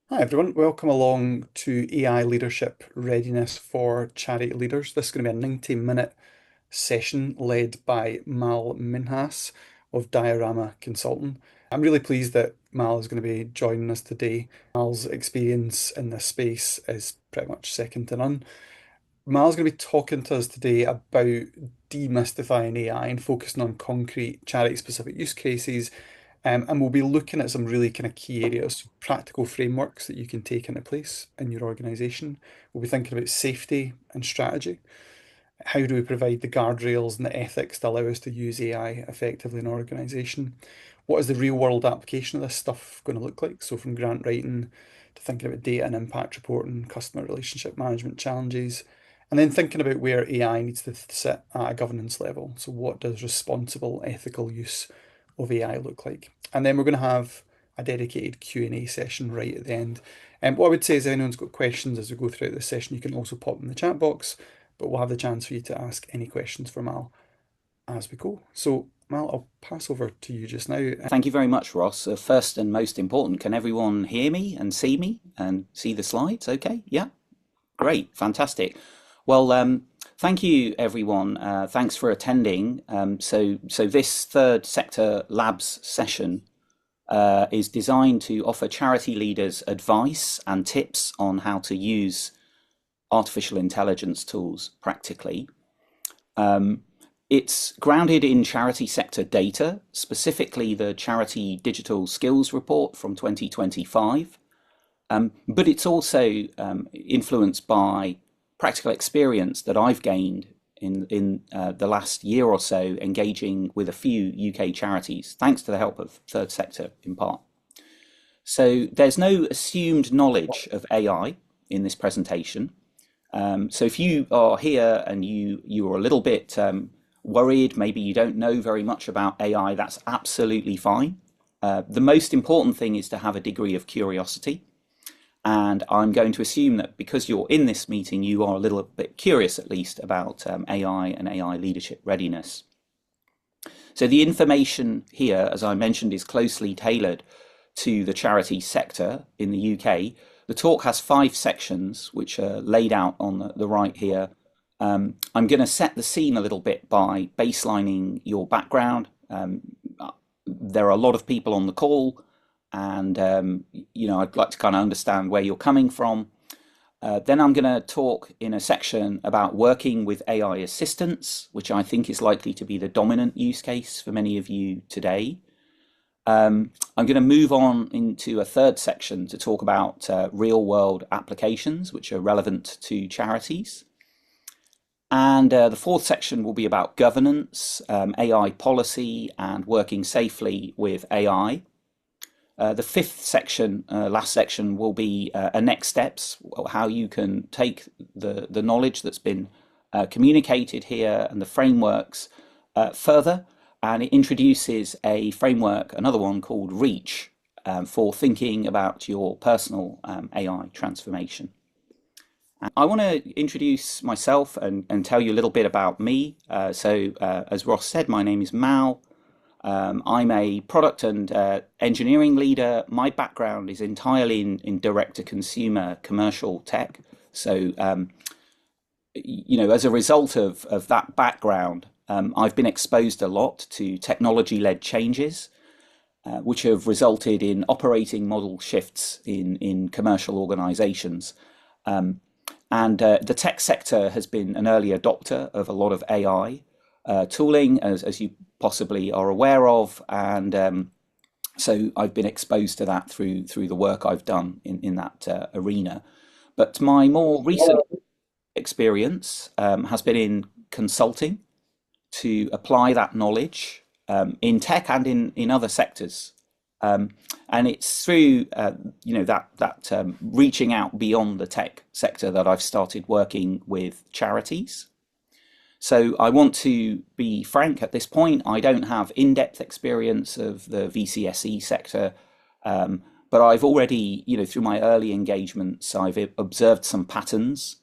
Hi everyone, welcome along to AI Leadership Readiness for Charity Leaders. This is going to be a 90-minute session led by Mal Minhas of Diorama Consulting. I'm really pleased that Mal is going to be joining us today. Mal's experience in this space is pretty much second to none. Mal's going to be talking to us today about demystifying AI and focusing on concrete charity-specific use cases. And we'll be looking at some really kind of key areas, practical frameworks that you can take into place in your organisation. We'll be thinking about safety and strategy. How do we provide the guardrails and the ethics to allow us to use AI effectively in our organisation? What is the real world application of this stuff going to look like? So, from grant writing to thinking about data and impact reporting, customer relationship management challenges, and then thinking about where AI needs to sit at a governance level. So, what does responsible, ethical use of AI look like? And then we're going to have a dedicated Q&A session right at the end. And what I would say is, if anyone's got questions as we go throughout this session, you can also pop them in the chat box, but we'll have the chance for you to ask any questions for Mal as we go. So, Mal, I'll pass over to you just now. Thank you very much, Ross. First and most important, can everyone hear me and see the slides? Okay, yeah, great, fantastic. Well, thank you, everyone. Thanks for attending. So this third sector labs session is designed to offer charity leaders advice and tips on how to use artificial intelligence tools practically. It's grounded in charity sector data, specifically the Charity Digital Skills Report from 2025, but it's also influenced by practical experience that I've gained in the last year or so engaging with a few UK charities, thanks to the help of third sector in part. So there's no assumed knowledge of AI in this presentation. So if you are here and you are a little bit worried, maybe you don't know very much about AI, that's absolutely fine. The most important thing is to have a degree of curiosity. And I'm going to assume that because you're in this meeting, you are a little bit curious, at least, about AI and AI leadership readiness. So the information here, as I mentioned, is closely tailored to the charity sector in the UK. The talk has 5 sections, which are laid out on the right here. I'm going to set the scene a little bit by baselining your background. There are a lot of people on the call, and I'd like to kind of understand where you're coming from. Then I'm going to talk in a section about working with AI assistants, which I think is likely to be the dominant use case for many of you today. I'm going to move on into a third section to talk about real world applications which are relevant to charities. And the fourth section will be about governance, AI policy, and working safely with AI. The fifth section, last section, will be a next steps, how you can take the knowledge that's been communicated here and the frameworks further. And it introduces a framework, another one called REACH, for thinking about your personal AI transformation. I want to introduce myself and tell you a little bit about me. As Ross said, my name is Mal. I'm a product and engineering leader. My background is entirely in direct-to-consumer commercial tech. So, as a result of that background, I've been exposed a lot to technology-led changes, which have resulted in operating model shifts in commercial organizations. The tech sector has been an early adopter of a lot of AI tooling, as you possibly are aware of, and so I've been exposed to that through the work I've done in that arena. But my more recent experience has been in consulting to apply that knowledge in tech and in other sectors. And it's through that reaching out beyond the tech sector that I've started working with charities. So I want to be frank at this point. I don't have in-depth experience of the VCSE sector, but I've already, through my early engagements, I've observed some patterns.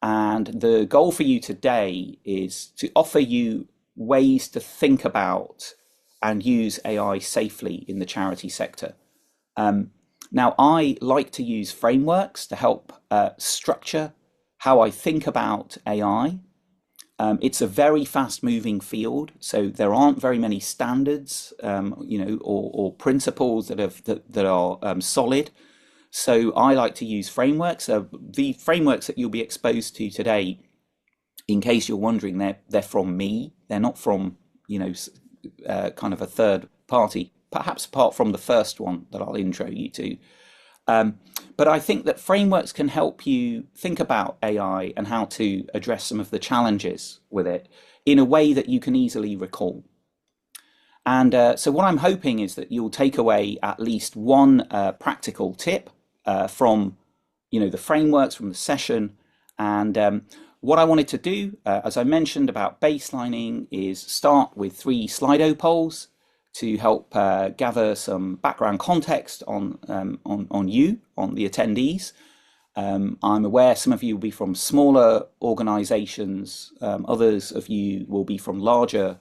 And the goal for you today is to offer you ways to think about and use AI safely in the charity sector. Now, I like to use frameworks to help structure how I think about AI. It's a very fast-moving field, so there aren't very many standards, or principles that are solid. So I like to use frameworks. The frameworks that you'll be exposed to today, in case you're wondering, they're from me. They're not from kind of a third party, perhaps apart from the first one that I'll intro you to. But I think that frameworks can help you think about AI and how to address some of the challenges with it in a way that you can easily recall. And so what I'm hoping is that you'll take away at least one practical tip from the frameworks from the session. And what I wanted to do, as I mentioned about baselining, is start with 3 Slido polls to help gather some background context on you, on the attendees. I'm aware some of you will be from smaller organisations, others of you will be from larger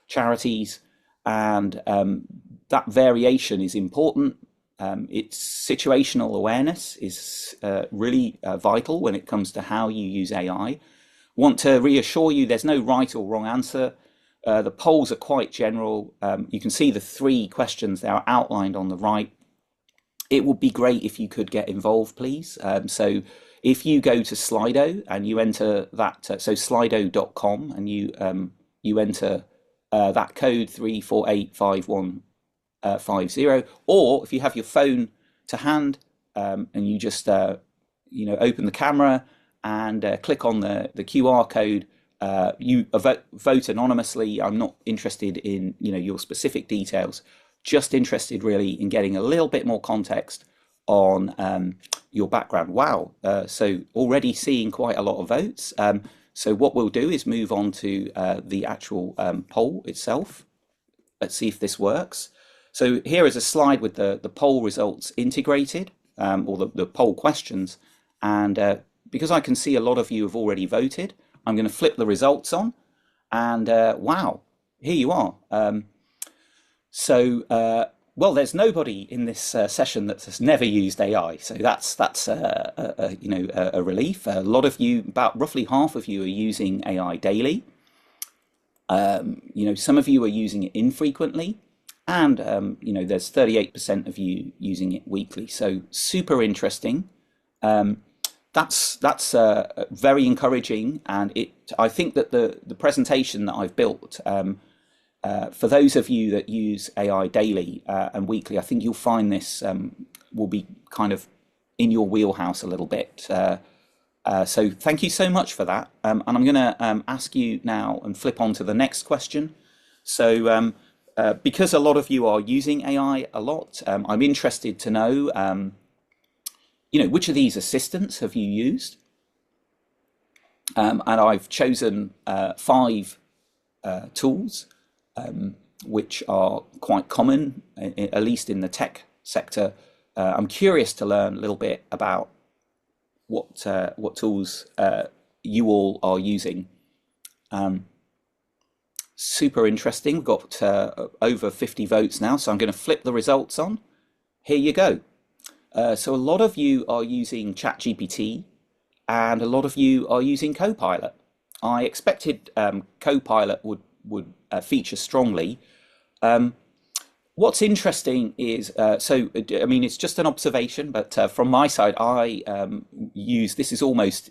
charities, and that variation is important. It's situational awareness is really vital when it comes to how you use AI. Want to reassure you there's no right or wrong answer. The polls are quite general. You can see the 3 questions that are outlined on the right. It would be great if you could get involved, please. So if you go to Slido and you enter that, so slido.com, and you enter that code 3485150, or if you have your phone to hand and you just open the camera and click on the QR code. You vote anonymously. I'm not interested in your specific details, just interested really in getting a little bit more context on your background. Wow, so already seeing quite a lot of votes. So what we'll do is move on to the actual poll itself. Let's see if this works. So here is a slide with the poll results integrated, or the poll questions. And because I can see a lot of you have already voted, I'm going to flip the results on, and wow, here you are. Well, there's nobody in this session that has never used AI, so that's a relief. A lot of you, about roughly half of you, are using AI daily. Some of you are using it infrequently, and there's 38% of you using it weekly. So super interesting. That's very encouraging, and I think that the presentation that I've built, for those of you that use AI daily and weekly, I think you'll find this will be kind of in your wheelhouse a little bit. So thank you so much for that. And I'm going to ask you now and flip on to the next question. So because a lot of you are using AI a lot, I'm interested to know which of these assistants have you used? And I've chosen 5 tools, which are quite common, at least in the tech sector. I'm curious to learn a little bit about what tools you all are using. Super interesting. We've got over 50 votes now, so I'm going to flip the results on. Here you go. So a lot of you are using ChatGPT, and a lot of you are using Copilot. I expected Copilot would feature strongly. What's interesting is, it's just an observation, but from my side, I use, this is almost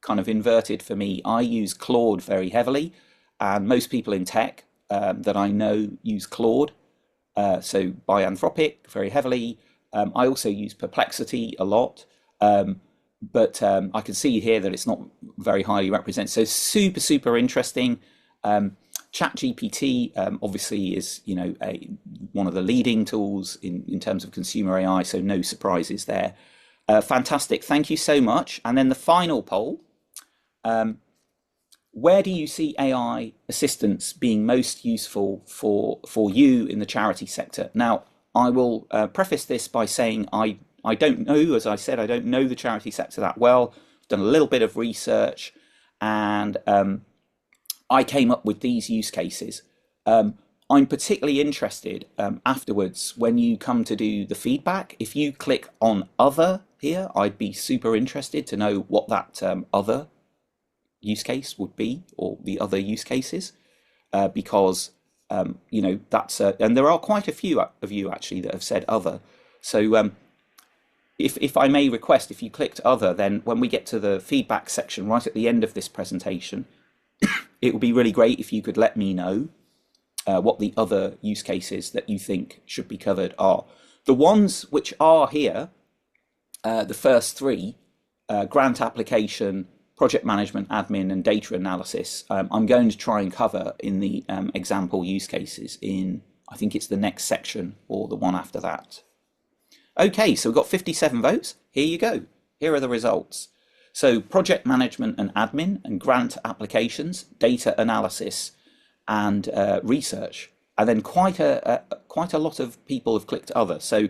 kind of inverted for me. I use Claude very heavily, and most people in tech that I know use Claude. So by Anthropic very heavily. I also use Perplexity a lot, but I can see here that it's not very highly represented. So super interesting. ChatGPT obviously is one of the leading tools in terms of consumer AI, so no surprises there. Fantastic, thank you so much. And then the final poll: where do you see AI assistance being most useful for you in the charity sector? Now, I will preface this by saying I don't know, as I said, I don't know the charity sector that well. I've done a little bit of research, and I came up with these use cases. I'm particularly interested afterwards when you come to do the feedback. If you click on other here, I'd be super interested to know what that other use case would be, or the other use cases, because that's and there are quite a few of you actually that have said other. So if I may request, if you clicked other, then when we get to the feedback section right at the end of this presentation, it would be really great if you could let me know what the other use cases that you think should be covered are. The ones which are here, the first three, grant application, project management, admin, and data analysis, I'm going to try and cover in the example use cases in, I think it's the next section or the one after that. Okay, so we've got 57 votes. Here you go. Here are the results. So project management and admin and grant applications, data analysis, and research. And then quite a lot of people have clicked other. So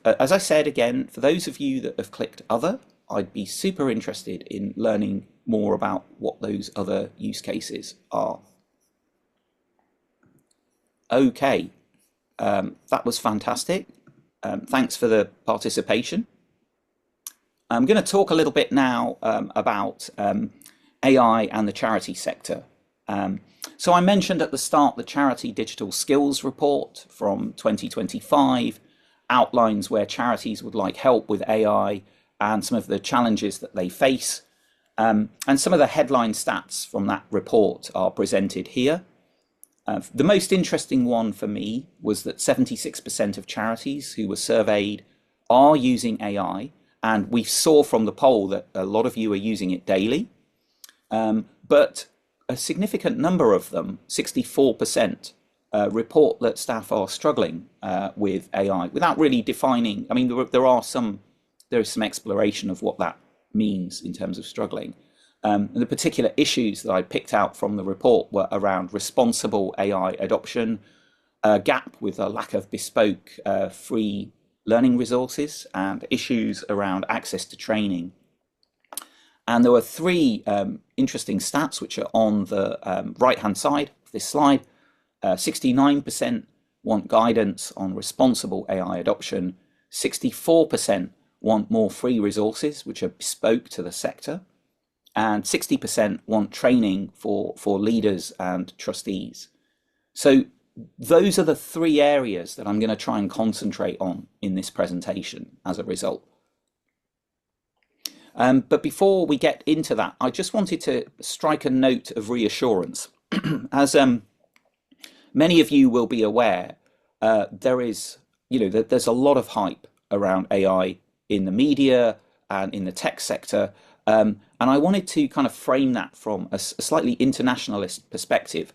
as I said again, for those of you that have clicked other, I'd be super interested in learning more about what those other use cases are. Okay, that was fantastic. Thanks for the participation. I'm going to talk a little bit now about AI and the charity sector. So I mentioned at the start the Charity Digital Skills Report from 2025 outlines where charities would like help with AI and some of the challenges that they face. And some of the headline stats from that report are presented here. The most interesting one for me was that 76% of charities who were surveyed are using AI, and we saw from the poll that a lot of you are using it daily. But a significant number of them, 64%, report that staff are struggling with AI without really defining. I mean, there is some exploration of what that means in terms of struggling. And the particular issues that I picked out from the report were around responsible AI adoption, a gap with a lack of bespoke free learning resources, and issues around access to training. And there were three interesting stats which are on the right-hand side of this slide. 69% want guidance on responsible AI adoption. 64% want more free resources which are bespoke to the sector. And 60% want training for leaders and trustees. So those are the three areas that I'm going to try and concentrate on in this presentation as a result. But before we get into that, I just wanted to strike a note of reassurance. As many of you will be aware, there's a lot of hype around AI in the media and in the tech sector. And I wanted to kind of frame that from a slightly internationalist perspective.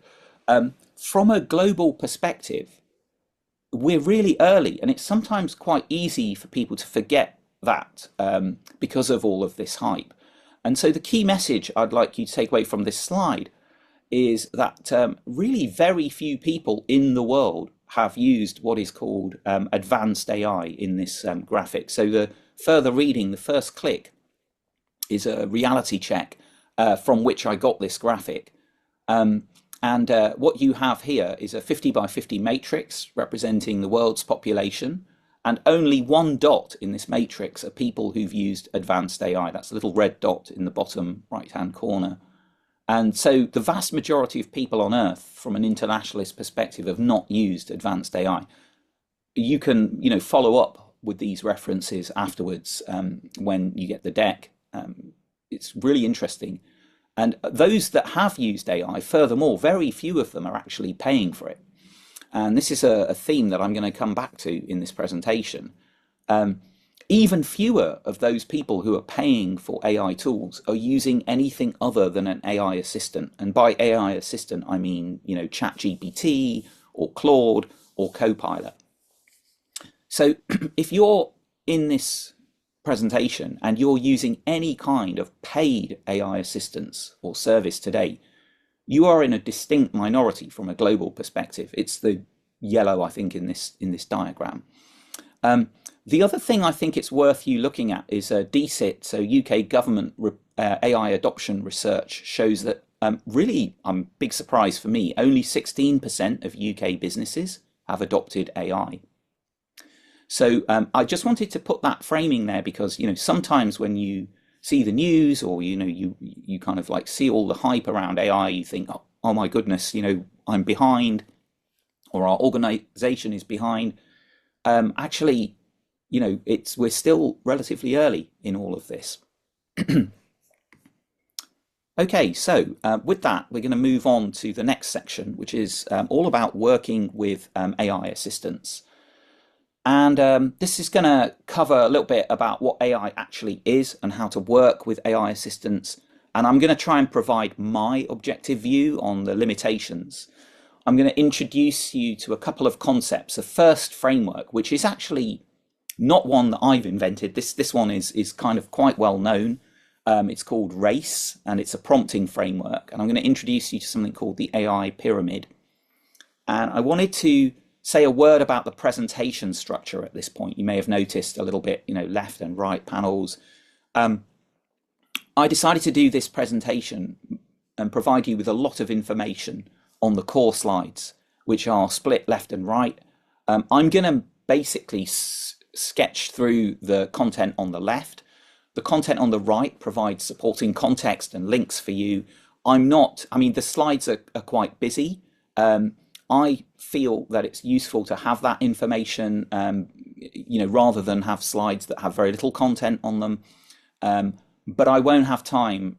From a global perspective, we're really early, and it's sometimes quite easy for people to forget that because of all of this hype. And so the key message I'd like you to take away from this slide is that really very few people in the world have used what is called advanced AI in this graphic. So the further reading, the first click, is a reality check from which I got this graphic. And what you have here is a 50 by 50 matrix representing the world's population, and only one dot in this matrix are people who've used advanced AI. That's a little red dot in the bottom right-hand corner. And so the vast majority of people on Earth, from an internationalist perspective, have not used advanced AI. You can, follow up with these references afterwards when you get the deck. It's really interesting. And those that have used AI, furthermore, very few of them are actually paying for it. And this is a theme that I'm going to come back to in this presentation. Even fewer of those people who are paying for AI tools are using anything other than an AI assistant. And by AI assistant, I mean, ChatGPT or Claude or Copilot. So if you're in this presentation and you're using any kind of paid AI assistance or service today, you are in a distinct minority from a global perspective. It's the yellow, I think, in this diagram. The other thing I think it's worth you looking at is DCIT, so UK government AI adoption research shows that really, big surprise for me, only 16% of UK businesses have adopted AI. So I just wanted to put that framing there because, sometimes when you see the news or, you kind of like see all the hype around AI, you think, oh my goodness, I'm behind or our organization is behind. Actually, we're still relatively early in all of this. Okay, so with that, we're going to move on to the next section, which is all about working with AI assistants. And this is going to cover a little bit about what AI actually is and how to work with AI assistants. And I'm going to try and provide my objective view on the limitations. I'm going to introduce you to a couple of concepts. A first framework, which is actually not one that I've invented. This one is kind of quite well known. It's called RACE, and it's a prompting framework. And I'm going to introduce you to something called the AI pyramid. And I wanted to say a word about the presentation structure at this point. You may have noticed a little bit, left and right panels. I decided to do this presentation and provide you with a lot of information on the core slides, which are split left and right. I'm going to basically sketch through the content on the left. The content on the right provides supporting context and links for you. The slides are quite busy. I feel that it's useful to have that information, rather than have slides that have very little content on them. But I won't have time,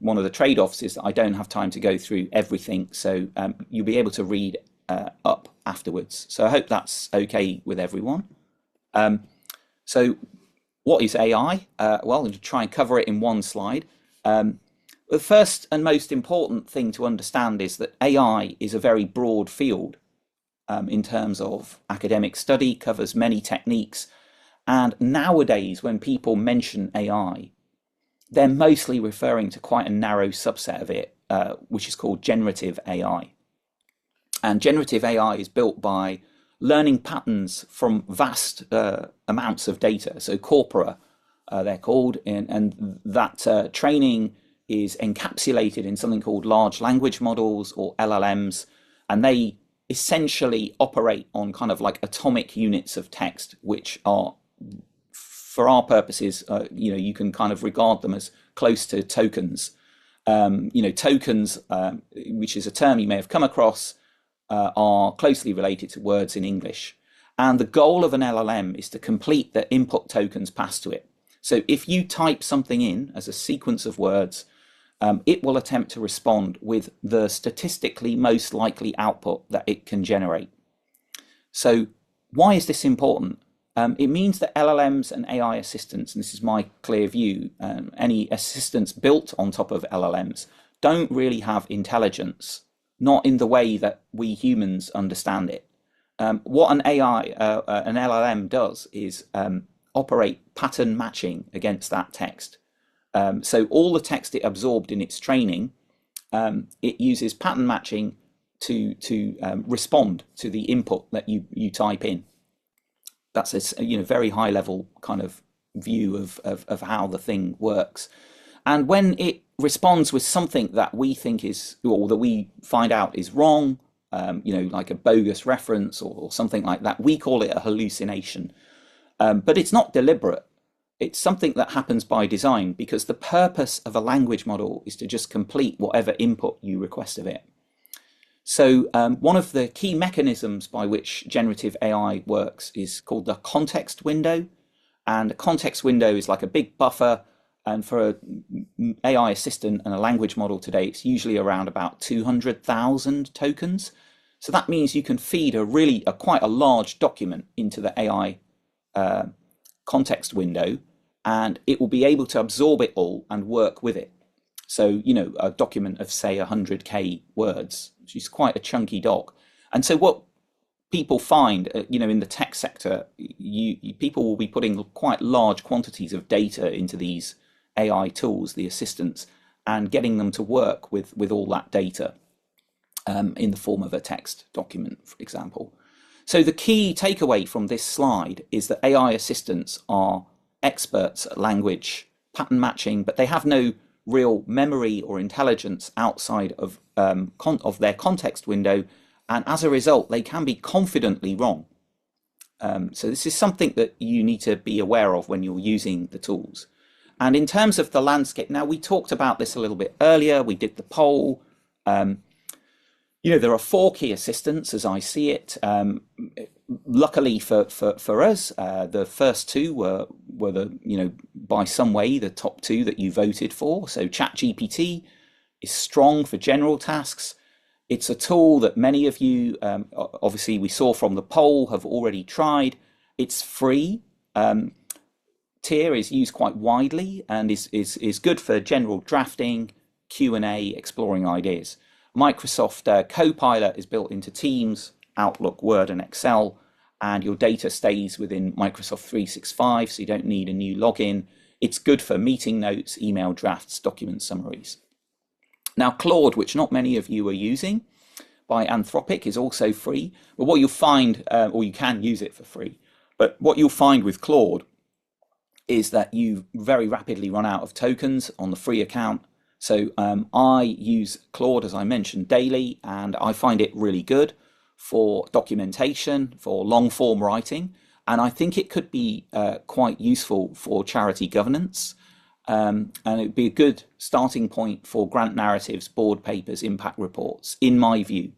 one of the trade-offs is that I don't have time to go through everything. So you'll be able to read up afterwards. So I hope that's okay with everyone. So what is AI? Well, I'll try and cover it in one slide. The first and most important thing to understand is that AI is a very broad field in terms of academic study, covers many techniques. And nowadays, when people mention AI, they're mostly referring to quite a narrow subset of it, which is called generative AI. And generative AI is built by learning patterns from vast amounts of data. So corpora, they're called, and that training is encapsulated in something called large language models or LLMs, and they essentially operate on kind of like atomic units of text, which are, for our purposes, you can kind of regard them as close to tokens. Tokens, which is a term you may have come across, are closely related to words in English. And the goal of an LLM is to complete the input tokens passed to it. So if you type something in as a sequence of words, it will attempt to respond with the statistically most likely output that it can generate. So why is this important? It means that LLMs and AI assistants, and this is my clear view, any assistants built on top of LLMs don't really have intelligence, not in the way that we humans understand it. What an LLM does is operate pattern matching against that text. So all the text it absorbed in its training, it uses pattern matching to respond to the input that you type in. That's a very high level kind of view of how the thing works. And when it responds with something that we think is, or that we find out is wrong, like a bogus reference or something like that, we call it a hallucination. But it's not deliberate. It's something that happens by design, because the purpose of a language model is to just complete whatever input you request of it. So one of the key mechanisms by which generative AI works is called the context window. And a context window is like a big buffer. And for an AI assistant and a language model today, it's usually around about 200,000 tokens. So that means you can feed quite a large document into the AI context window, and it will be able to absorb it all and work with it. So, a document of, say, 100K words, which is quite a chunky doc. And so what people find, in the tech sector, people will be putting quite large quantities of data into these AI tools, the assistants, and getting them to work with all that data in the form of a text document, for example. So the key takeaway from this slide is that AI assistants are experts at language pattern matching, but they have no real memory or intelligence outside of of their context window, and as a result, they can be confidently wrong. So this is something that you need to be aware of when you're using the tools. And in terms of the landscape, now we talked about this a little bit earlier. We did the poll. There are four key assistants as I see it. Luckily for us, the first two were the, by some way, the top two that you voted for. So ChatGPT is strong for general tasks. It's a tool that many of you, obviously we saw from the poll, have already tried. It's free. Tier is used quite widely and is good for general drafting, Q&A, exploring ideas. Microsoft Copilot is built into Teams, Outlook, Word, and Excel, and your data stays within Microsoft 365, so you don't need a new login. It's good for meeting notes, email drafts, document summaries. Now, Claude, which not many of you are using, by Anthropic, is also free. But what you'll find, or you can use it for free, but what you'll find with Claude is that you very rapidly run out of tokens on the free account. So I use Claude, as I mentioned, daily, and I find it really good for documentation, for long form writing, and I think it could be quite useful for charity governance, and it would be a good starting point for grant narratives, board papers, impact reports, in my view.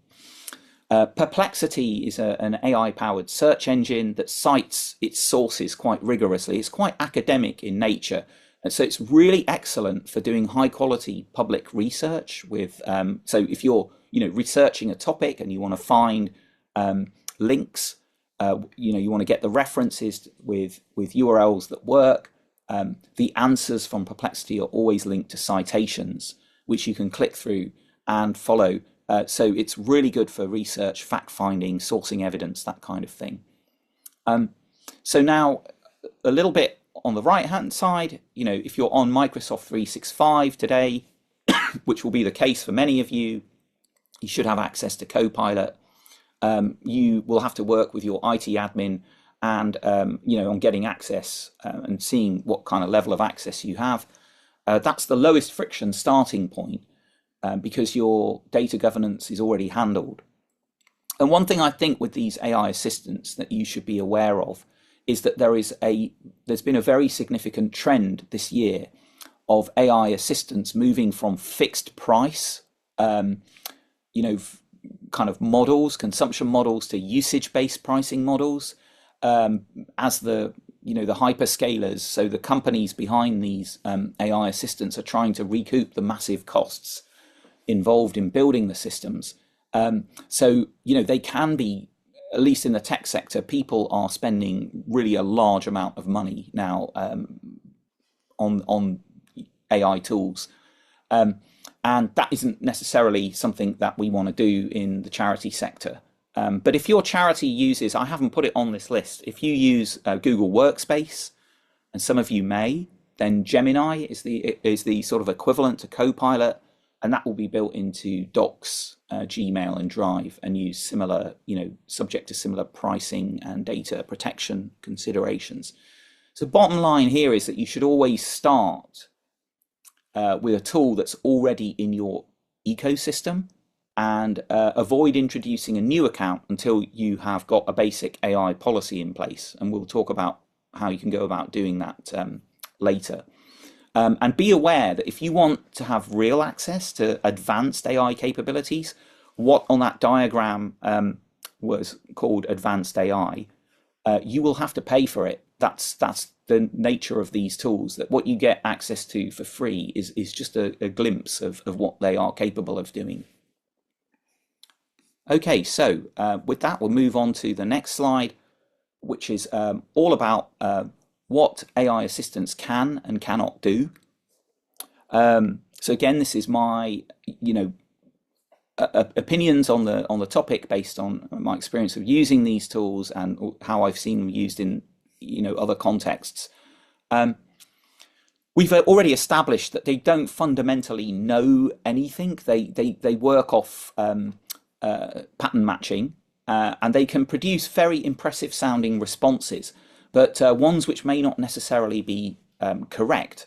Perplexity is an AI-powered search engine that cites its sources quite rigorously. It's quite academic in nature, and so it's really excellent for doing high-quality public research. With so if you're researching a topic and you want to find links, you want to get the references with URLs that work. The answers from Perplexity are always linked to citations, which you can click through and follow. So it's really good for research, fact-finding, sourcing evidence, that kind of thing. So now a little bit on the right-hand side, if you're on Microsoft 365 today, which will be the case for many of you, you should have access to Copilot. You will have to work with your IT admin and on getting access and seeing what kind of level of access you have. That's the lowest friction starting point because your data governance is already handled. And one thing I think with these AI assistants that you should be aware of is that there's been a very significant trend this year of AI assistants moving from fixed price, kind of models, consumption models, to usage-based pricing models. As the hyperscalers, so the companies behind these AI assistants are trying to recoup the massive costs involved in building the systems. So they can be, at least in the tech sector, people are spending really a large amount of money now on AI tools. And that isn't necessarily something that we want to do in the charity sector. But if your charity uses, I haven't put it on this list, if you use Google Workspace, and some of you may, then Gemini is the sort of equivalent to Copilot, and that will be built into Docs, Gmail, and Drive, and use similar, subject to similar pricing and data protection considerations. So bottom line here is that you should always start with a tool that's already in your ecosystem, and avoid introducing a new account until you have got a basic AI policy in place. And we'll talk about how you can go about doing that later. And be aware that if you want to have real access to advanced AI capabilities, what on that diagram was called advanced AI, you will have to pay for it. That's the nature of these tools, that what you get access to for free is just a glimpse of what they are capable of doing. Okay, so with that, we'll move on to the next slide, which is all about what AI assistants can and cannot do. So again, this is my, opinions on the topic based on my experience of using these tools and how I've seen them used in, other contexts. We've already established that they don't fundamentally know anything. They work off pattern matching, and they can produce very impressive sounding responses, but ones which may not necessarily be correct.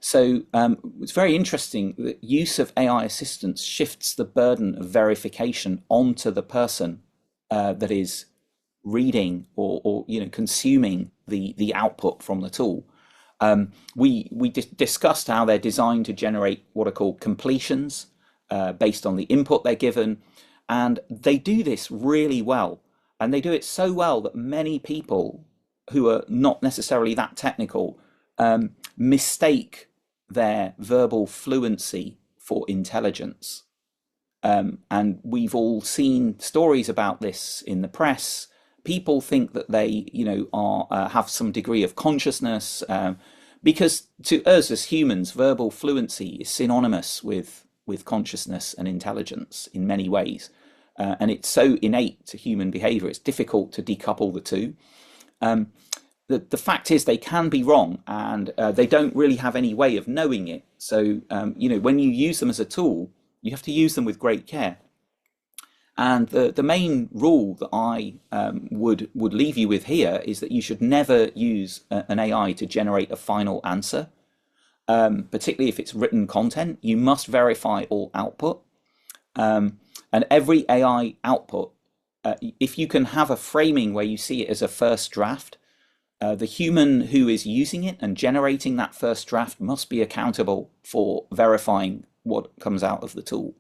So it's very interesting that use of AI assistance shifts the burden of verification onto the person that is reading or consuming the output from the tool. We discussed how they're designed to generate what are called completions based on the input they're given, and they do this really well. And they do it so well that many people who are not necessarily that technical mistake their verbal fluency for intelligence. And we've all seen stories about this in the press. People think that they, have some degree of consciousness, because to us as humans, verbal fluency is synonymous with consciousness and intelligence in many ways. And it's so innate to human behavior, it's difficult to decouple the two. The fact is they can be wrong, and they don't really have any way of knowing it. So, when you use them as a tool, you have to use them with great care. And the main rule that I would leave you with here is that you should never use an AI to generate a final answer, particularly if it's written content. You must verify all output. And every AI output, if you can have a framing where you see it as a first draft, the human who is using it and generating that first draft must be accountable for verifying what comes out of the tool.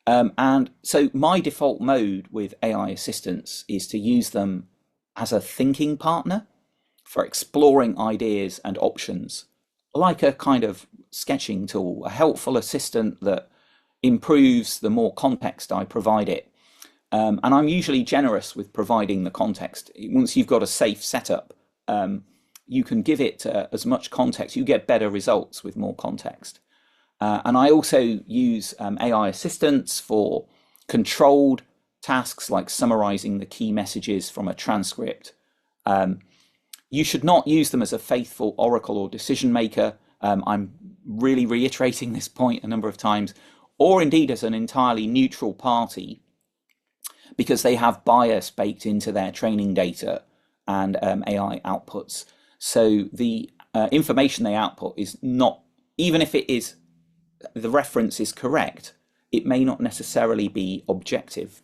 And so my default mode with AI assistants is to use them as a thinking partner for exploring ideas and options, like a kind of sketching tool, a helpful assistant that improves the more context I provide it. And I'm usually generous with providing the context. Once you've got a safe setup, you can give it as much context. You get better results with more context. And I also use AI assistants for controlled tasks like summarizing the key messages from a transcript. You should not use them as a faithful oracle or decision maker. I'm really reiterating this point a number of times, or indeed as an entirely neutral party, because they have bias baked into their training data and AI outputs. So the information they output is not, even if the reference is correct, it may not necessarily be objective.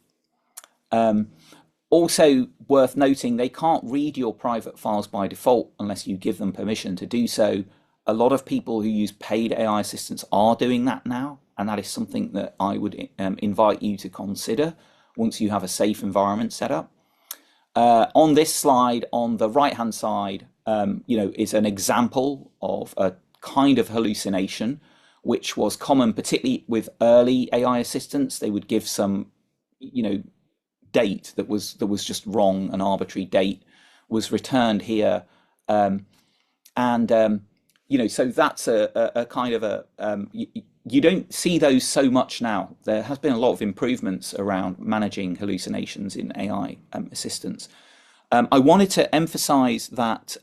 Also worth noting, they can't read your private files by default unless you give them permission to do so. A lot of people who use paid AI assistants are doing that now, and that is something that I would invite you to consider once you have a safe environment set up. On this slide, on the right-hand side, is an example of a kind of hallucination, which was common, particularly with early AI assistants. They would give some, date that was just wrong. An arbitrary date was returned here, so that's a kind of a you don't see those so much now. There has been a lot of improvements around managing hallucinations in AI assistants. I wanted to emphasize that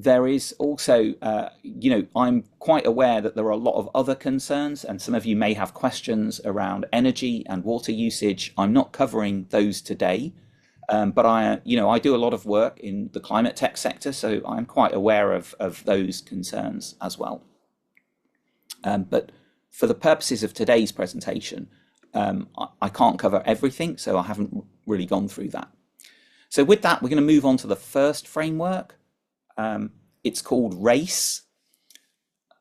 there is also, I'm quite aware that there are a lot of other concerns, and some of you may have questions around energy and water usage. I'm not covering those today, but I do a lot of work in the climate tech sector, so I'm quite aware of those concerns as well. But for the purposes of today's presentation, I can't cover everything, so I haven't really gone through that. So with that, we're going to move on to the first framework. It's called RACE.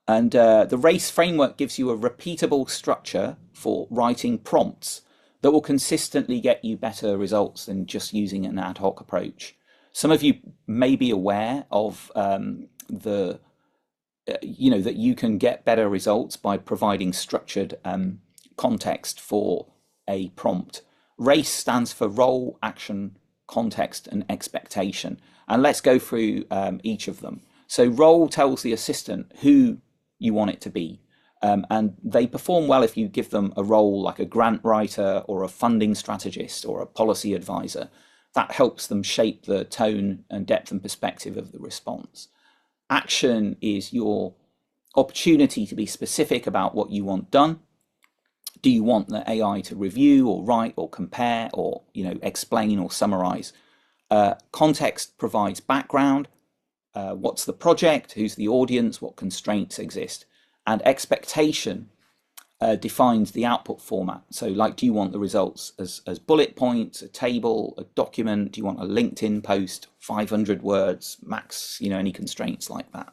And the RACE framework gives you a repeatable structure for writing prompts that will consistently get you better results than just using an ad hoc approach. Some of you may be aware of that you can get better results by providing structured context for a prompt. RACE stands for role, action, context, and expectation. And let's go through each of them. So role tells the assistant who you want it to be. And they perform well if you give them a role like a grant writer or a funding strategist or a policy advisor. That helps them shape the tone and depth and perspective of the response. Action is your opportunity to be specific about what you want done. Do you want the AI to review or write or compare or explain or summarize? Context provides background. what's the project, who's the audience, what constraints exist, and expectation defines the output format. So like, do you want the results as bullet points, a table, a document? Do you want a LinkedIn post, 500 words max, any constraints like that?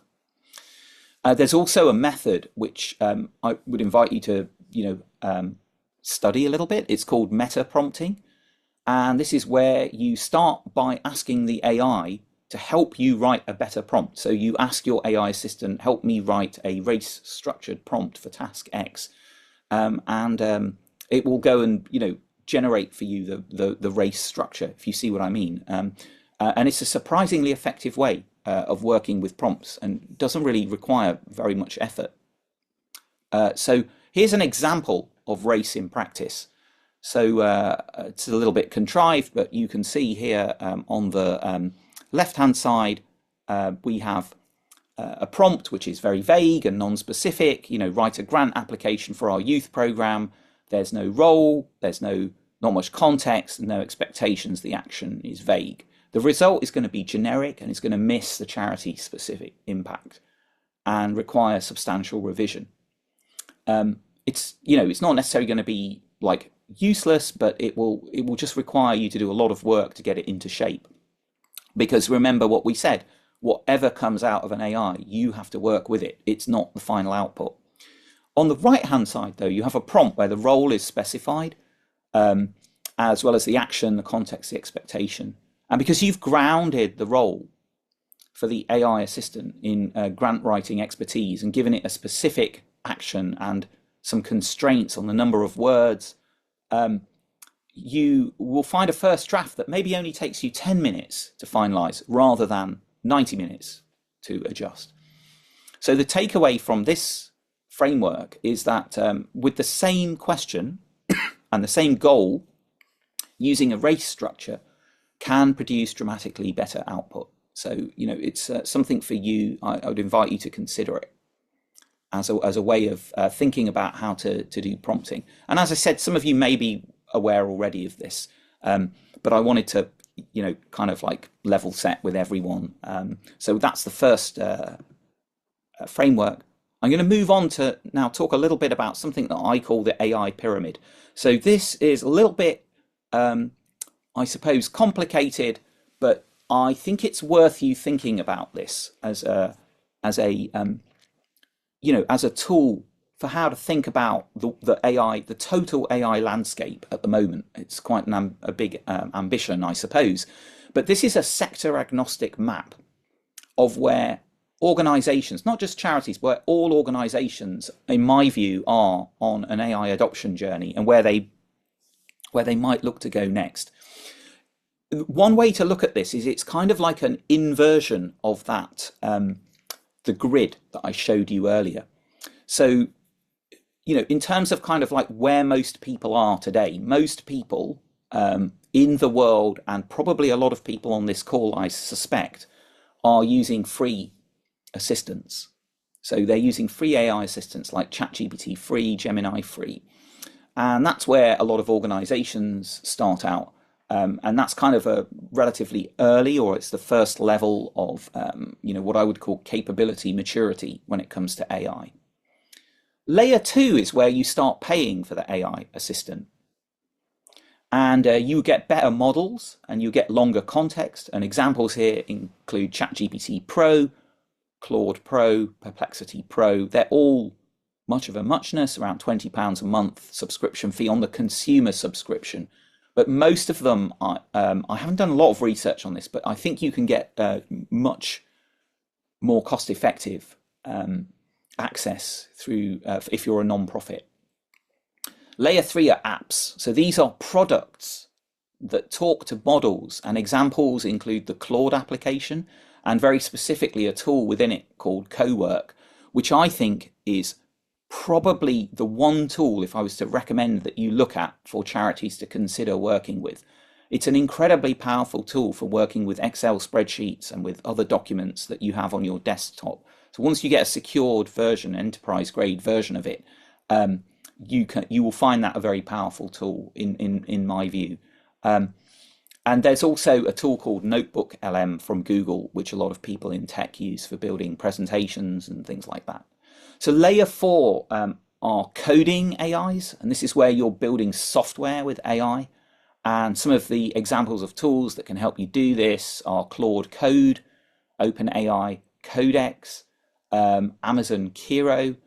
There's also a method which I would invite you to, study a little bit. It's called meta prompting. And this is where you start by asking the AI to help you write a better prompt. So you ask your AI assistant, help me write a race structured prompt for task X. And it will go and generate for you the race structure, if you see what I mean. And it's a surprisingly effective way of working with prompts and doesn't really require very much effort. So here's an example of race in practice. So it's a little bit contrived, but you can see here on the left-hand side, we have a prompt which is very vague and non-specific. Write a grant application for our youth program. There's no role, there's not much context, and no expectations. The action is vague. The result is going to be generic and it's going to miss the charity specific impact and require substantial revision. It's not necessarily going to be like useless, but it will just require you to do a lot of work to get it into shape. Because remember what we said, whatever comes out of an AI, you have to work with it. It's not the final output. On the right-hand side, though, you have a prompt where the role is specified, as well as the action, the context, the expectation. And because you've grounded the role for the AI assistant in grant writing expertise and given it a specific action and some constraints on the number of words, you will find a first draft that maybe only takes you 10 minutes to finalize rather than 90 minutes to adjust. So the takeaway from this framework is that with the same question and the same goal, using a race structure can produce dramatically better output. So, it's something for you. I would invite you to consider it as a way of thinking about how to do prompting. And as I said, some of you may be aware already of this, but I wanted to, kind of like level set with everyone. So that's the first framework. I'm going to move on to now talk a little bit about something that I call the AI pyramid. So this is a little bit, I suppose, complicated, but I think it's worth you thinking about this as a tool for how to think about the AI, the total AI landscape at the moment. It's quite a big ambition, I suppose, but this is a sector agnostic map of where organizations, not just charities, where all organizations, in my view, are on an AI adoption journey and where they might look to go next. One way to look at this is it's kind of like an inversion of that, the grid that I showed you earlier. So, in terms of kind of like where most people are today, most people in the world, and probably a lot of people on this call, I suspect, are using free assistants. So they're using free AI assistants like ChatGPT free, Gemini free. And that's where a lot of organizations start out. And that's kind of a relatively early, or it's the first level of, what I would call capability maturity when it comes to AI. Layer 2 is where you start paying for the AI assistant. And you get better models and you get longer context. And examples here include ChatGPT Pro, Claude Pro, Perplexity Pro. They're all much of a muchness, around £20 a month subscription fee on the consumer subscription. But most of them, I haven't done a lot of research on this, but I think you can get much more cost-effective access through if you're a non-profit. Layer 3 are apps. So these are products that talk to models, and examples include the Claude application and very specifically a tool within it called Cowork, which I think is probably the one tool, if I was to recommend, that you look at for charities to consider working with. It's an incredibly powerful tool for working with Excel spreadsheets and with other documents that you have on your desktop. So once you get a secured version, enterprise grade version of it, you will find that a very powerful tool in my view. And there's also a tool called Notebook LM from Google, which a lot of people in tech use for building presentations and things like that. So layer four are coding AIs, and this is where you're building software with AI. And some of the examples of tools that can help you do this are Claude Code, OpenAI Codex, Amazon Kiro,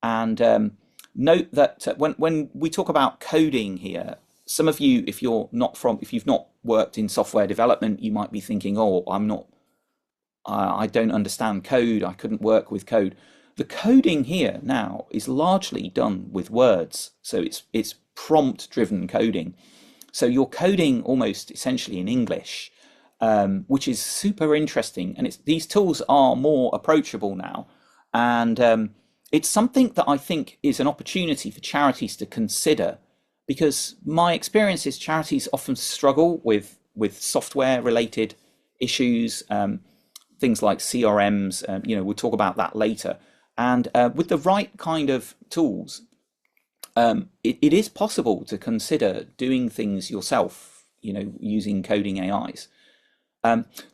and note that when we talk about coding here, some of you, if you've not worked in software development, you might be thinking, "Oh, I don't understand code. I couldn't work with code." The coding here now is largely done with words, so it's prompt-driven coding. So you're coding almost essentially in English, which is super interesting. And these tools are more approachable now, and it's something that I think is an opportunity for charities to consider, because my experience is charities often struggle with software related issues, things like CRMs. We'll talk about that later. And with the right kind of tools, it is possible to consider doing things yourself, using coding AIs.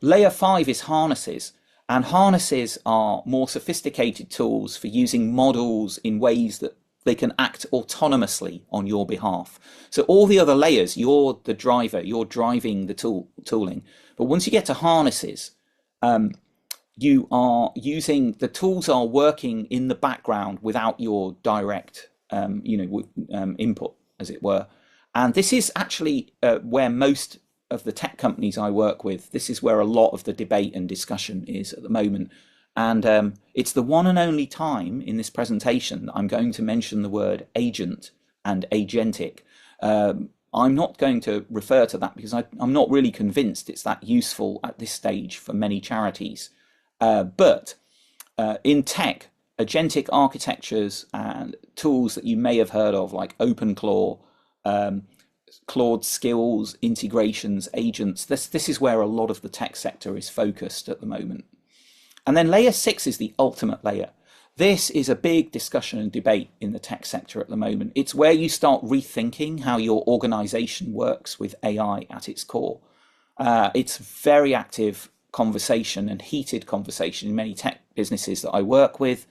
Layer 5 is harnesses, and harnesses are more sophisticated tools for using models in ways that they can act autonomously on your behalf. So all the other layers, you're the driver, you're driving the tooling. But once you get to harnesses, you are using, the tools are working in the background without your direct input, as it were. And this is actually where most of the tech companies I work with, this is where a lot of the debate and discussion is at the moment. And it's the one and only time in this presentation that I'm going to mention the word agent and agentic. I'm not going to refer to that because I'm not really convinced it's that useful at this stage for many charities. But in tech, agentic architectures and tools that you may have heard of, like OpenClaw, Claude skills, integrations, agents, this is where a lot of the tech sector is focused at the moment. And then layer 6 is the ultimate layer. This is a big discussion and debate in the tech sector at the moment. It's where you start rethinking how your organization works with AI at its core. It's very active conversation and heated conversation in many tech businesses that I work with,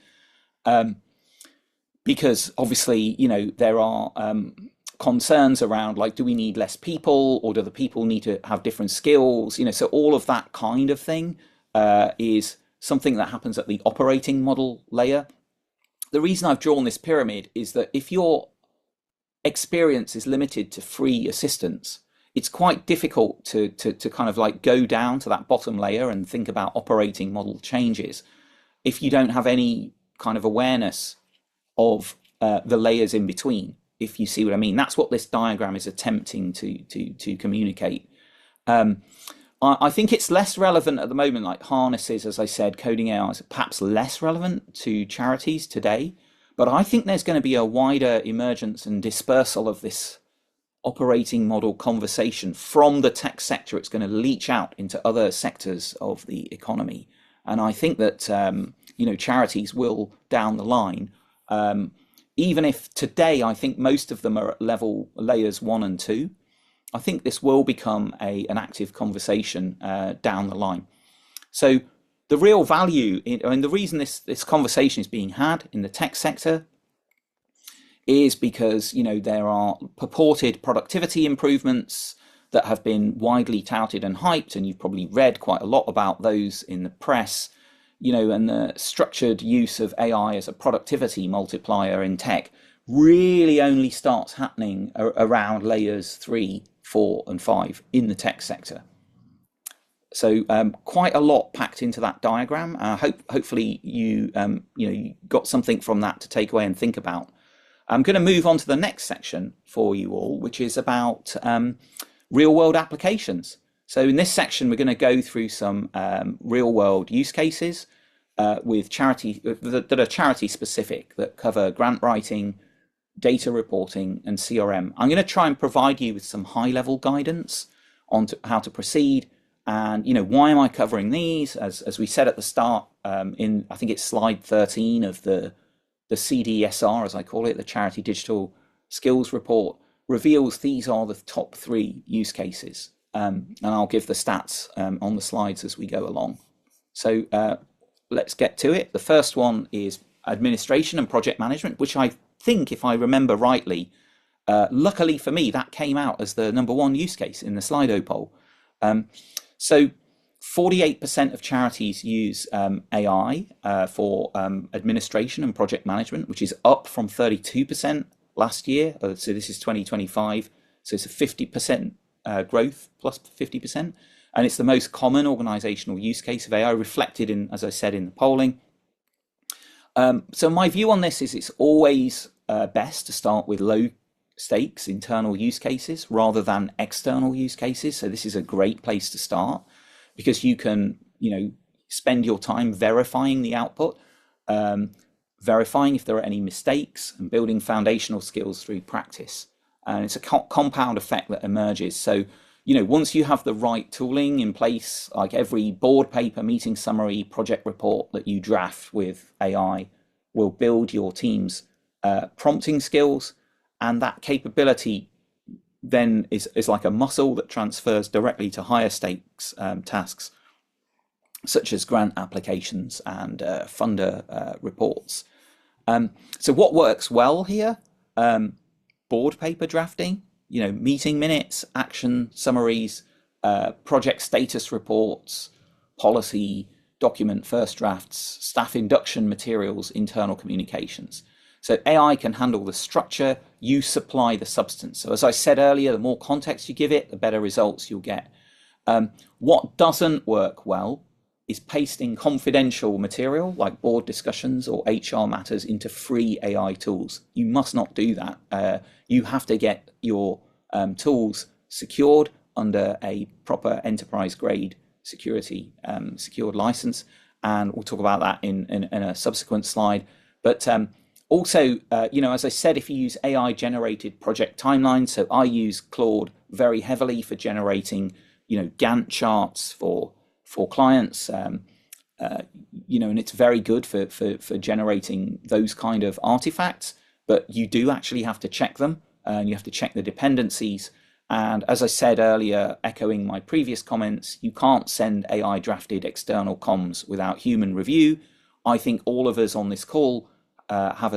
because obviously, there are concerns around, like, do we need less people, or do the people need to have different skills? So all of that kind of thing is something that happens at the operating model layer. The reason I've drawn this pyramid is that if your experience is limited to free assistance, it's quite difficult to kind of like go down to that bottom layer and think about operating model changes if you don't have any kind of awareness of the layers in between, if you see what I mean. That's what this diagram is attempting to communicate. I think it's less relevant at the moment, like harnesses, as I said, coding AI is perhaps less relevant to charities today, but I think there's going to be a wider emergence and dispersal of this operating model conversation from the tech sector. It's going to leach out into other sectors of the economy. And I think that, charities will down the line, even if today I think most of them are at layers 1 and 2, I think this will become an active conversation down the line. So the real value, the reason this conversation is being had in the tech sector is because, there are purported productivity improvements that have been widely touted and hyped, and you've probably read quite a lot about those in the press, and the structured use of AI as a productivity multiplier in tech really only starts happening around layers 3, 4, and 5 in the tech sector. So quite a lot packed into that diagram. Hopefully you got something from that to take away and think about. I'm going to move on to the next section for you all, which is about real world applications. So in this section, we're going to go through some real world use cases with charity that are charity specific, that cover grant writing, data reporting, and CRM. I'm going to try and provide you with some high level guidance on how to proceed. And, why am I covering these? As we said at the start, in I think it's slide 13 of the CDSR, as I call it, the Charity Digital Skills Report, reveals these are the top 3 use cases and I'll give the stats on the slides as we go along. So let's get to it. The first one is administration and project management, which I think, if I remember rightly, luckily for me, that came out as the #1 use case in the Slido poll. So 48% of charities use AI for administration and project management, which is up from 32% last year. So this is 2025. So it's a 50% growth, plus 50%. And it's the most common organizational use case of AI, reflected in, as I said, in the polling. So my view on this is it's always best to start with low stakes internal use cases rather than external use cases. So this is a great place to start, because you can, spend your time verifying the output, verifying if there are any mistakes, and building foundational skills through practice. And it's a compound effect that emerges. So, once you have the right tooling in place, like every board paper, meeting summary, project report that you draft with AI will build your team's prompting skills, and that capability then is like a muscle that transfers directly to higher stakes tasks, such as grant applications and funder reports. So what works well here? Board paper drafting, meeting minutes, action summaries, project status reports, policy document first drafts, staff induction materials, internal communications. So AI can handle the structure, you supply the substance. So as I said earlier, the more context you give it, the better results you'll get. What doesn't work well is pasting confidential material like board discussions or HR matters into free AI tools. You must not do that. You have to get your tools secured under a proper enterprise grade security secured license. And we'll talk about that in a subsequent slide. But also, as I said, if you use AI generated project timelines, so I use Claude very heavily for generating, Gantt charts for clients, and it's very good for generating those kind of artifacts, but you do actually have to check them, and you have to check the dependencies. And as I said earlier, echoing my previous comments, you can't send AI drafted external comms without human review. I think all of us on this call have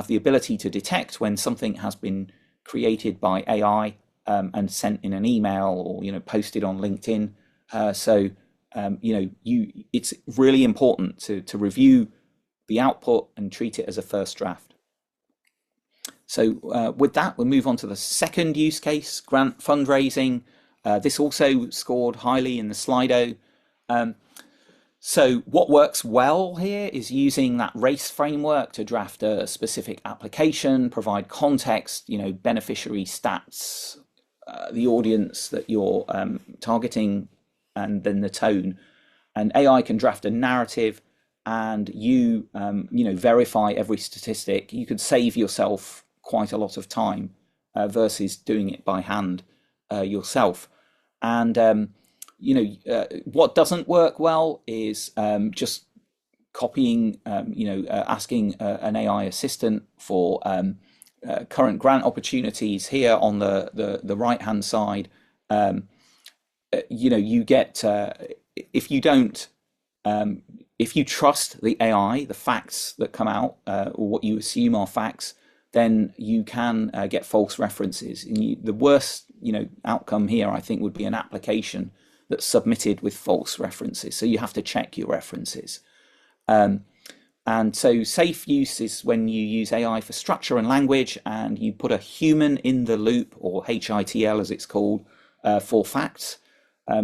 the ability to detect when something has been created by AI and sent in an email or posted on LinkedIn. It's really important to review the output and treat it as a first draft. So with that, we'll move on to the second use case, grant fundraising. This also scored highly in the Slido. So what works well here is using that race framework to draft a specific application, provide context, beneficiary stats, the audience that you're targeting, and then the tone. And AI can draft a narrative, and you verify every statistic. You could save yourself quite a lot of time versus doing it by hand yourself. And what doesn't work well is just copying, asking an AI assistant for current grant opportunities. Here on the right hand side, you get if you trust the AI, the facts that come out, or what you assume are facts, then you can get false references. And the worst outcome here, I think, would be an application that's submitted with false references. So you have to check your references. And so safe use is when you use AI for structure and language, and you put a human in the loop, or HITL as it's called, for facts.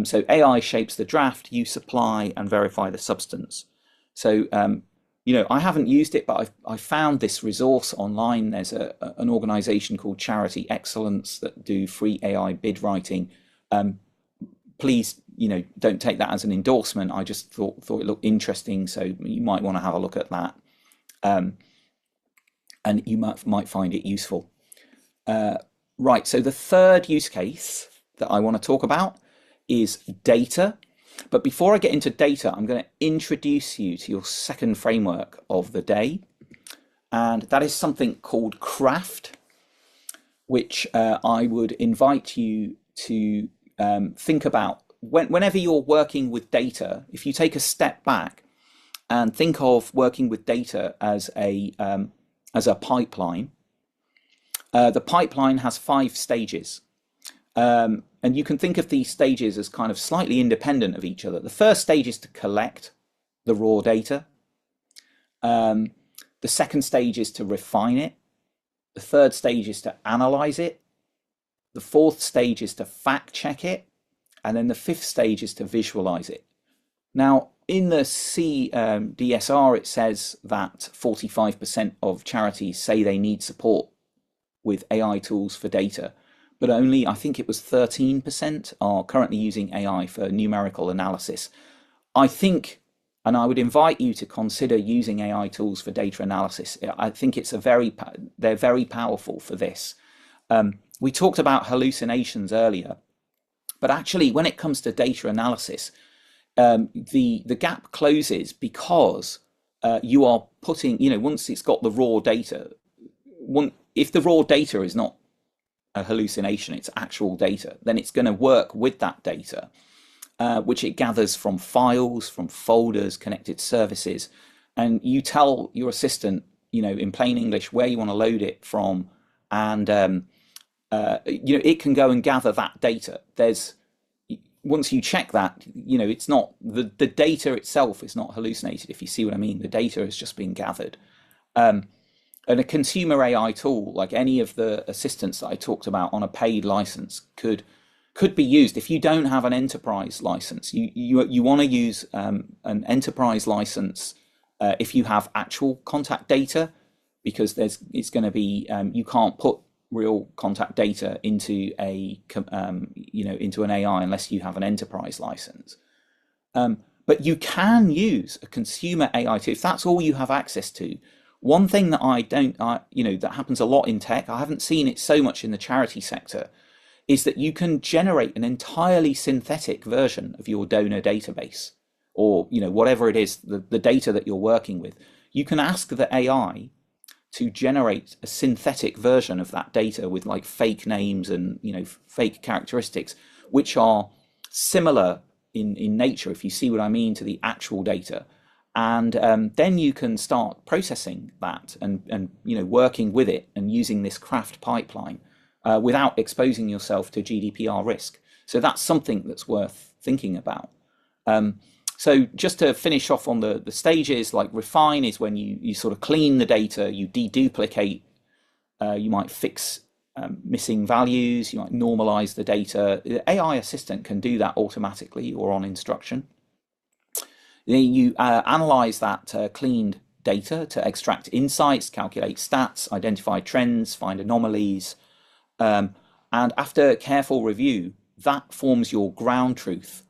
So AI shapes the draft, you supply and verify the substance. So, I haven't used it, but I found this resource online. There's an organization called Charity Excellence that do free AI bid writing. Please, don't take that as an endorsement. I just thought it looked interesting, so you might want to have a look at that, and you might find it useful. Right. So the third use case that I want to talk about is data. But before I get into data, I'm going to introduce you to your second framework of the day, and that is something called craft, which I would invite you to think about whenever you're working with data, if you take a step back and think of working with data as a pipeline, the pipeline has 5 stages. And you can think of these stages as kind of slightly independent of each other. The first stage is to collect the raw data. The second stage is to refine it. The third stage is to analyze it. The fourth stage is to fact check it. And then the fifth stage is to visualize it. Now, in the CDSR, it says that 45% of charities say they need support with AI tools for data, but only, I think it was 13% are currently using AI for numerical analysis. I think, and I would invite you to consider using AI tools for data analysis. I think they're very powerful for this. We talked about hallucinations earlier, but actually when it comes to data analysis, the gap closes because you are putting, once it's got the raw data, if the raw data is not a hallucination, it's actual data, then it's going to work with that data, which it gathers from files, from folders, connected services, and you tell your assistant, in plain English, where you want to load it from, and it can go and gather that data. Once you check that, it's not the data itself is not hallucinated, if you see what I mean. The data has just been gathered. And a consumer AI tool, like any of the assistants that I talked about on a paid license, could be used. If you don't have an enterprise license, you want to use an enterprise license if you have actual contact data, because it's going to be you can't put real contact data into into an AI unless you have an enterprise license. But you can use a consumer AI tool if that's all you have access to. One thing that that happens a lot in tech, I haven't seen it so much in the charity sector, is that you can generate an entirely synthetic version of your donor database, or whatever it is, the data that you're working with. You can ask the AI to generate a synthetic version of that data with like fake names and fake characteristics, which are similar in nature, if you see what I mean, to the actual data. And then you can start processing that and working with it and using this craft pipeline without exposing yourself to GDPR risk. So that's something that's worth thinking about. So just to finish off on the stages, like refine is when you sort of clean the data, you deduplicate, you might fix missing values, you might normalize the data. The AI assistant can do that automatically or on instruction. Then you analyze that cleaned data to extract insights, calculate stats, identify trends, find anomalies. And after careful review, that forms your ground truth.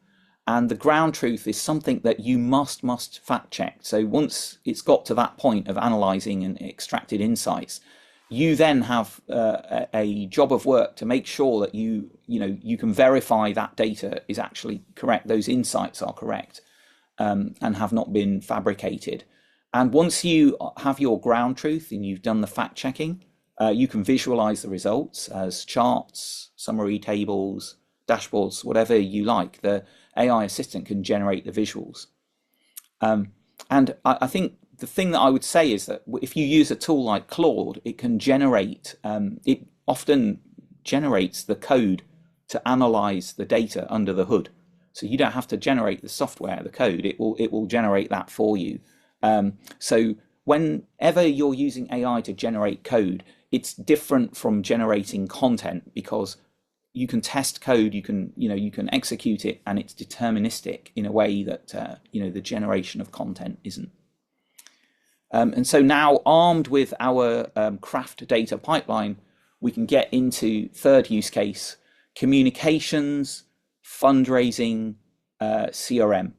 And the ground truth is something that you must fact check. So once it's got to that point of analyzing and extracted insights, you then have a job of work to make sure that you can verify that data is actually correct, those insights are correct. And have not been fabricated. And once you have your ground truth and you've done the fact checking, you can visualize the results as charts, summary tables, dashboards, whatever you like. The AI assistant can generate the visuals. And I think the thing that I would say is that if you use a tool like Claude, it can generate, it often generates the code to analyze the data under the hood. So you don't have to generate the software, the code, it will generate that for you. So whenever you're using AI to generate code, it's different from generating content, because you can test code, you can execute it, and it's deterministic in a way that the generation of content isn't. And so now, armed with our craft data pipeline, we can get into third use case: communications, fundraising, CRM.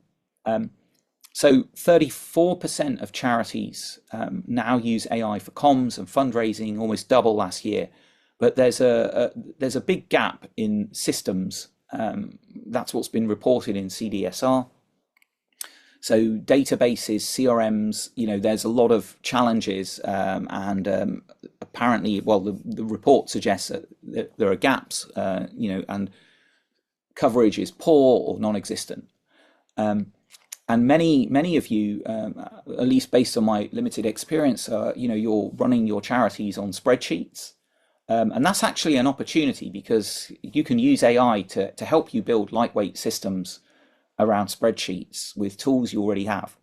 So 34% of charities now use AI for comms and fundraising, almost double last year. But there's a big gap in systems. That's what's been reported in CDSR. So databases, CRMs, there's a lot of challenges, and apparently, well, the report suggests that there are gaps, and coverage is poor or non-existent. And many of you, at least based on my limited experience, you're running your charities on spreadsheets. And that's actually an opportunity because you can use AI to help you build lightweight systems around spreadsheets with tools you already have.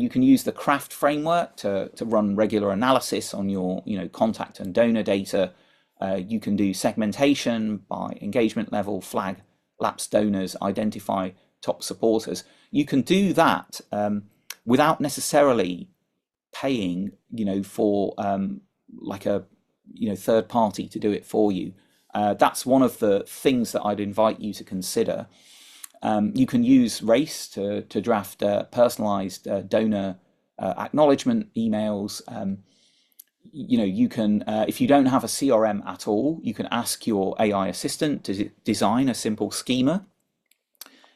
You can use the craft framework to run regular analysis on your contact and donor data. You can do segmentation by engagement level, flag lapsed donors, identify top supporters. You can do that without necessarily paying, for like a third party to do it for you. That's one of the things that I'd invite you to consider. You can use Race to draft personalized donor acknowledgement emails. You can, if you don't have a CRM at all, you can ask your AI assistant to design a simple schema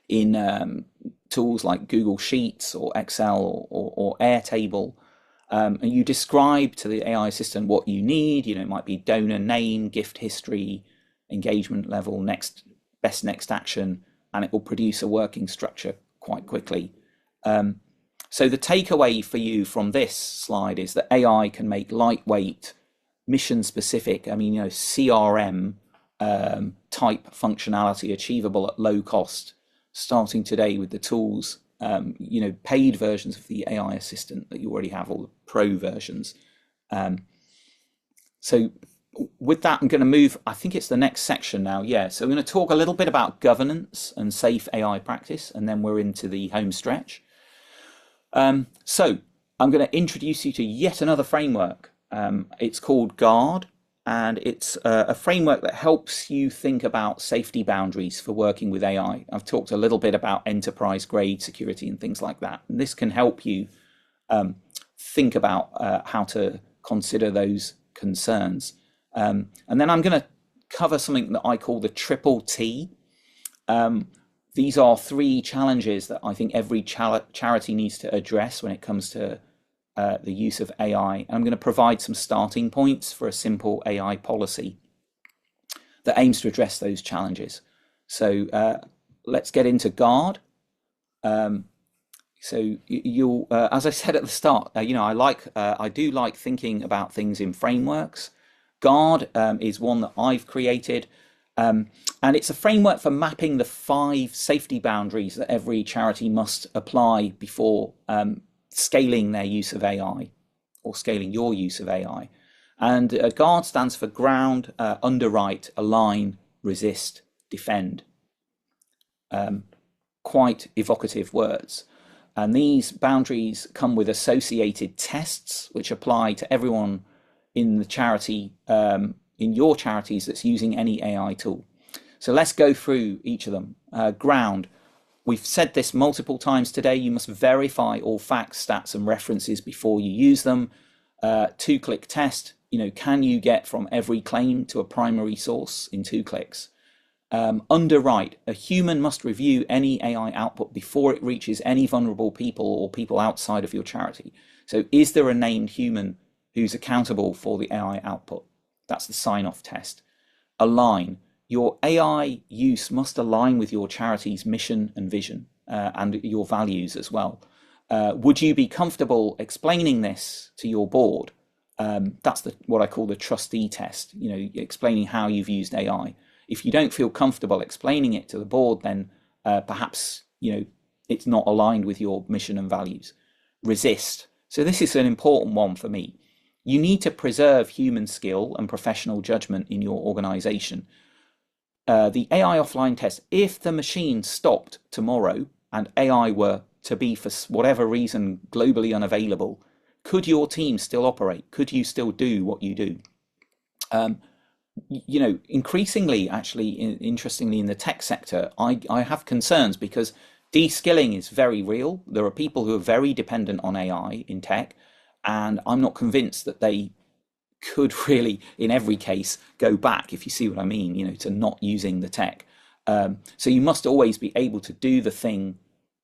in tools like Google Sheets or Excel or Airtable. And you describe to the AI assistant what you need. It might be donor name, gift history, engagement level, best next action, and it will produce a working structure quite quickly. So the takeaway for you from this slide is that AI can make lightweight, mission-specific, CRM type functionality achievable at low cost, starting today with the tools, paid versions of the AI assistant that you already have, or the pro versions. So with that, I'm going to move, I think it's the next section now. Yeah, so we're going to talk a little bit about governance and safe AI practice, and then we're into the home stretch. So I'm going to introduce you to yet another framework. It's called Guard, and it's a framework that helps you think about safety boundaries for working with AI. I've talked a little bit about enterprise grade security and things like that. And this can help you think about how to consider those concerns. And then I'm going to cover something that I call the triple T. These are three challenges that I think every charity needs to address when it comes to the use of AI. And I'm going to provide some starting points for a simple AI policy that aims to address those challenges. So let's get into Guard. So you'll, as I said at the start, I do like thinking about things in frameworks. Guard is one that I've created. And it's a framework for mapping the 5 safety boundaries that every charity must apply before scaling their use of AI, or scaling your use of AI. And Guard stands for ground, underwrite, align, resist, defend. Quite evocative words. And these boundaries come with associated tests, which apply to everyone in the charity, in your charities that's using any AI tool. So let's go through each of them. Ground. We've said this multiple times today. You must verify all facts, stats, and references before you use them. 2-click test. Can you get from every claim to a primary source in 2 clicks? Underwrite. A human must review any AI output before it reaches any vulnerable people or people outside of your charity. So is there a named human who's accountable for the AI output? That's the sign-off test. Align. Your AI use must align with your charity's mission and vision, and your values as well. Would you be comfortable explaining this to your board? That's what I call the trustee test, explaining how you've used AI. If you don't feel comfortable explaining it to the board, then perhaps it's not aligned with your mission and values. Resist. So this is an important one for me. You need to preserve human skill and professional judgment in your organization. The AI offline test, if the machine stopped tomorrow and AI were to be, for whatever reason, globally unavailable, could your team still operate? Could you still do what you do? Increasingly, actually, interestingly, in the tech sector, I have concerns because de-skilling is very real. There are people who are very dependent on AI in tech, and I'm not convinced that they could really, in every case, go back, if you see what I mean, to not using the tech. So you must always be able to do the thing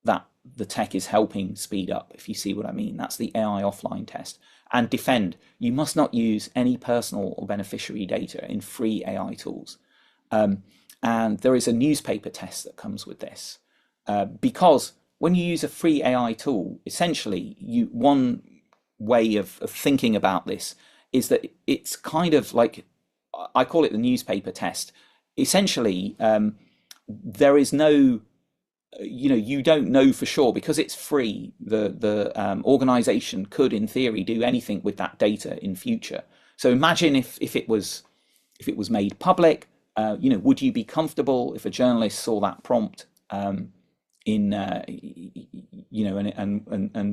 that the tech is helping speed up, if you see what I mean. That's the AI offline test. And defend. You must not use any personal or beneficiary data in free AI tools. And there is a newspaper test that comes with this, because when you use a free AI tool, essentially, one way of thinking about this is that it's kind of like, I call it the newspaper test. Essentially, there is no, you don't know for sure because it's free. The organization could, in theory, do anything with that data in future. So imagine if it was made public. Would you be comfortable if a journalist saw that prompt and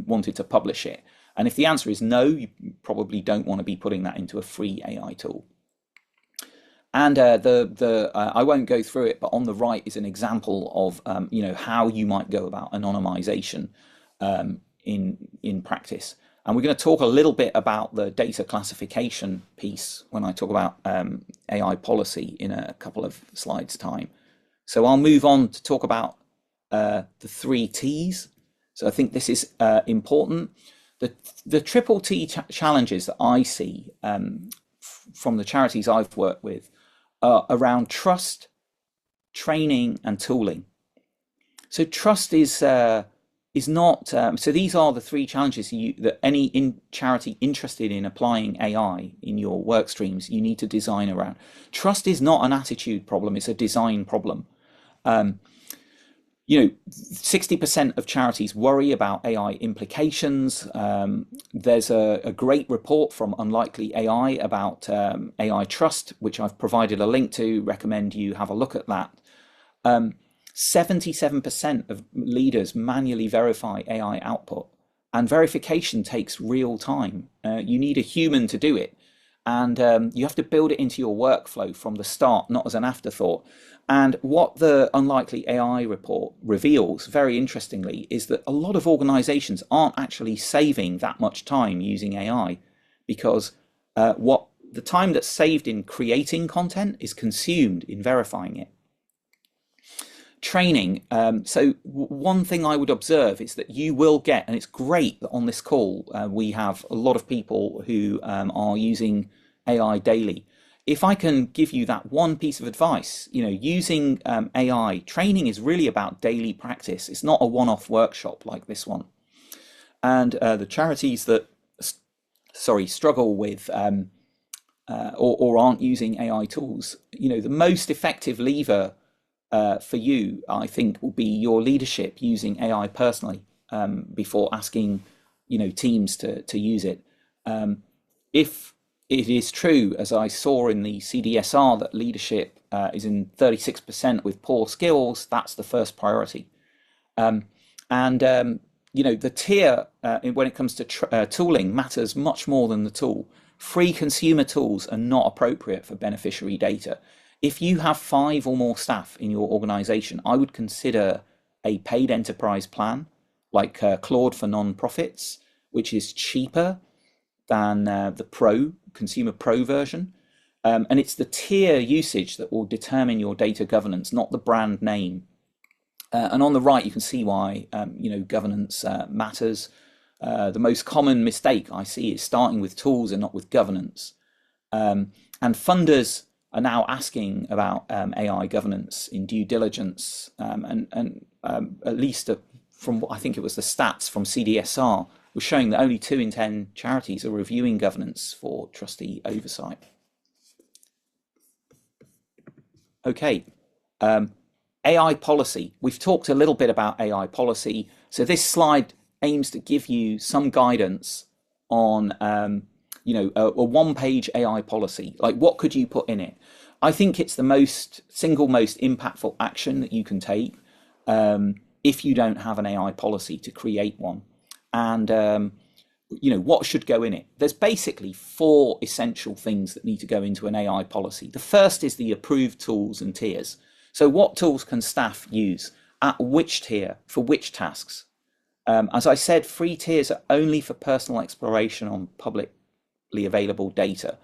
wanted to publish it? And if the answer is no, you probably don't want to be putting that into a free AI tool. And I won't go through it, but on the right is an example of how you might go about anonymization in practice. And we're going to talk a little bit about the data classification piece when I talk about AI policy in a couple of slides' time. So I'll move on to talk about the 3 T's. So I think this is important. The triple T challenges that I see from the charities I've worked with are around trust, training, and tooling. So trust is not. So these are the 3 challenges that any charity interested in applying AI in your work streams you need to design around. Trust is not an attitude problem; it's a design problem. 60% of charities worry about AI implications. There's a great report from Unlikely AI about AI trust, which I've provided a link to. Recommend you have a look at that. 77% of leaders manually verify AI output, and verification takes real time. You need a human to do it, and you have to build it into your workflow from the start, not as an afterthought. And what the Unlikely AI report reveals, very interestingly, is that a lot of organizations aren't actually saving that much time using AI, because what the time that's saved in creating content is consumed in verifying it. Training. So one thing I would observe is that you will get, and it's great that on this call we have a lot of people who are using AI daily. If I can give you that one piece of advice, using AI, training is really about daily practice. It's not a one-off workshop like this one. And the charities that, struggle with or aren't using AI tools, the most effective lever for you, I think, will be your leadership using AI personally before asking, teams to use it. If it is true, as I saw in the CDSR, that leadership is in 36% with poor skills, that's the first priority. The tier when it comes to tooling matters much more than the tool. Free consumer tools are not appropriate for beneficiary data. If you have 5 or more staff in your organization, I would consider a paid enterprise plan like Claude for non-profits, which is cheaper than the consumer pro version. And it's the tier usage that will determine your data governance, not the brand name. And on the right, you can see why governance matters. The most common mistake I see is starting with tools and not with governance. And funders are now asking about AI governance in due diligence, and at least from what I think it was the stats from CDSR was showing that only 2 in 10 charities are reviewing governance for trustee oversight. Okay, AI policy. We've talked a little bit about AI policy. So this slide aims to give you some guidance on a 1-page AI policy. Like, what could you put in it? I think it's the single most impactful action that you can take if you don't have an AI policy to create one. And what should go in it? There's basically 4 essential things that need to go into an AI policy. The first is the approved tools and tiers. So what tools can staff use at which tier for which tasks? As I said, free tiers are only for personal exploration on publicly available data.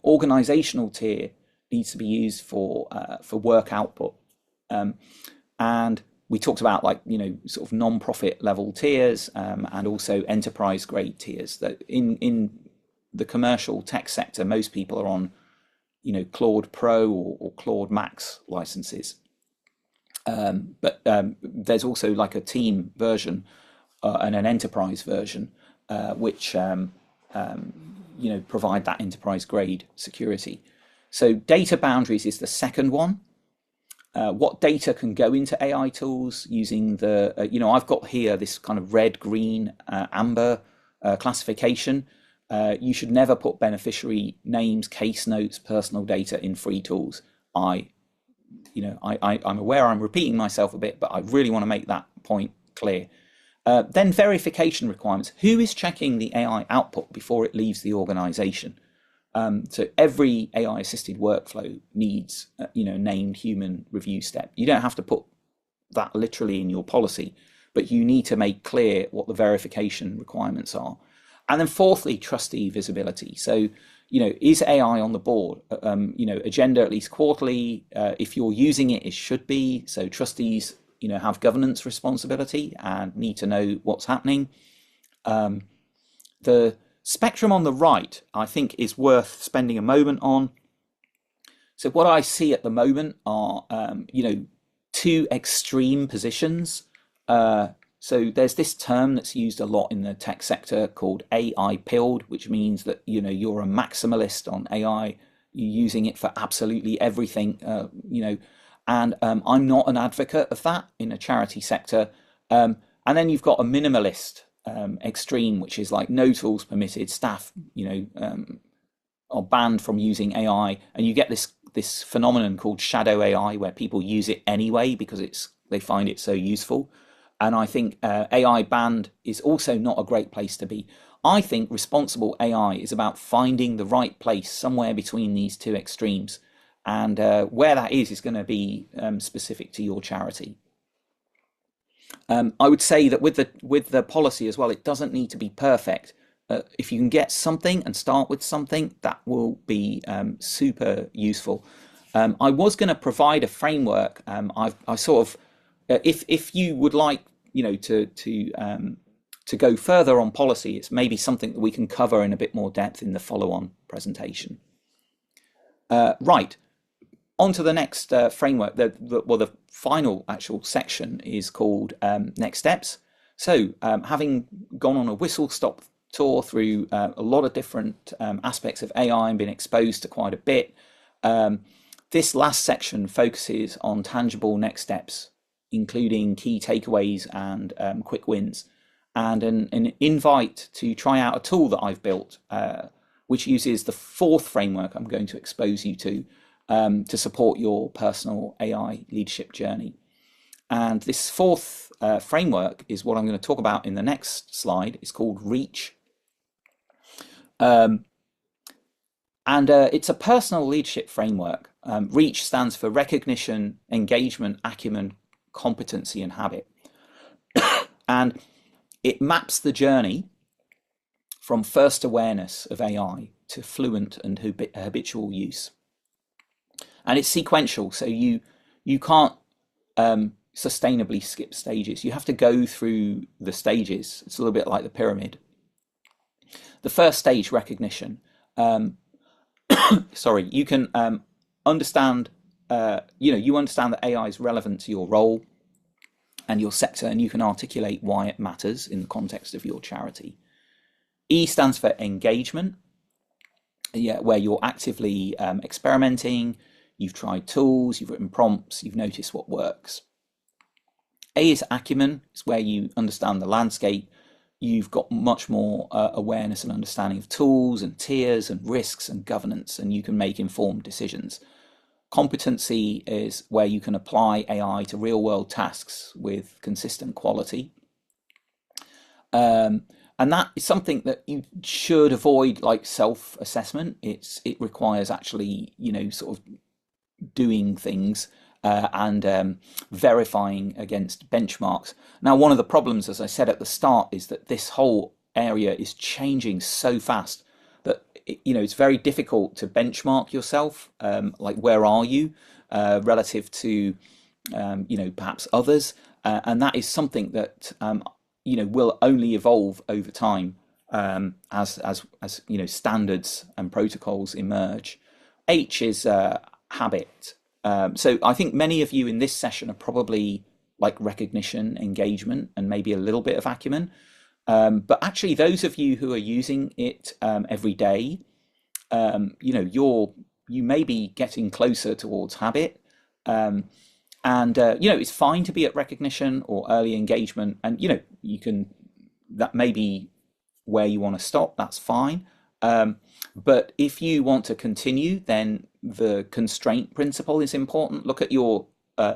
Organizational tier needs to be used for work output. And we talked about sort of non-profit level tiers and also enterprise grade tiers. That in the commercial tech sector, most people are on Claude Pro or Claude Max licenses. But there's also like a team version and an enterprise version, which provide that enterprise grade security. So data boundaries is the second one. What data can go into AI tools using the, I've got here this kind of red, green, amber classification. You should never put beneficiary names, case notes, personal data in free tools. I'm aware I'm repeating myself a bit, but I really want to make that point clear. Then verification requirements. Who is checking the AI output before it leaves the organization? So every AI assisted workflow needs, named human review step. You don't have to put that literally in your policy, but you need to make clear what the verification requirements are. And then fourthly, trustee visibility. So, is AI on the board? Agenda at least quarterly. If you're using it, it should be. So trustees, have governance responsibility and need to know what's happening. The spectrum on the right, I think, is worth spending a moment on. So what I see at the moment are, two extreme positions. So there's this term that's used a lot in the tech sector called AI pilled, which means that, you're a maximalist on AI, you're using it for absolutely everything, and I'm not an advocate of that in a charity sector. And then you've got a minimalist extreme, which is like no tools permitted, staff, are banned from using AI, and you get this phenomenon called shadow AI, where people use it anyway because they find it so useful. And I think AI banned is also not a great place to be. I think responsible AI is about finding the right place somewhere between these two extremes, and where that is going to be specific to your charity. I would say that with the policy as well, it doesn't need to be perfect. If you can get something and start with something, that will be super useful. I was going to provide a framework. I sort of, if you would like, to go further on policy, it's maybe something that we can cover in a bit more depth in the follow-on presentation. Right. On to the next framework. The final actual section is called Next Steps. So having gone on a whistle-stop tour through a lot of different aspects of AI and been exposed to quite a bit, this last section focuses on tangible next steps, including key takeaways and quick wins, and an invite to try out a tool that I've built, which uses the fourth framework I'm going to expose you to support your personal AI leadership journey. And this fourth framework is what I'm going to talk about in the next slide. It's called REACH. And it's a personal leadership framework. REACH stands for recognition, engagement, acumen, competency, and habit. And it maps the journey from first awareness of AI to fluent and habitual use. And it's sequential, so you can't sustainably skip stages. You have to go through the stages. It's a little bit like the pyramid. The first stage, recognition. You can understand, you understand that AI is relevant to your role and your sector, and you can articulate why it matters in the context of your charity. E stands for engagement, where you're actively experimenting, you've tried tools, you've written prompts, you've noticed what works. A is acumen, it's where you understand the landscape, you've got much more awareness and understanding of tools and tiers and risks and governance, and you can make informed decisions. Competency is where you can apply AI to real world tasks with consistent quality. And that is something that you should avoid, like self-assessment. It requires actually, sort of doing things and verifying against benchmarks. Now, one of the problems, as I said at the start, is that this whole area is changing so fast that it's very difficult to benchmark yourself. Like, where are you relative to perhaps others? And that is something that will only evolve over time as standards and protocols emerge. H is habit. So I think many of you in this session are probably like recognition, engagement, and maybe a little bit of acumen. But actually, those of you who are using it every day, you may be getting closer towards habit. Um, and it's fine to be at recognition or early engagement, and you can, that may be where you want to stop. That's fine. But if you want to continue, then the constraint principle is important. Look at your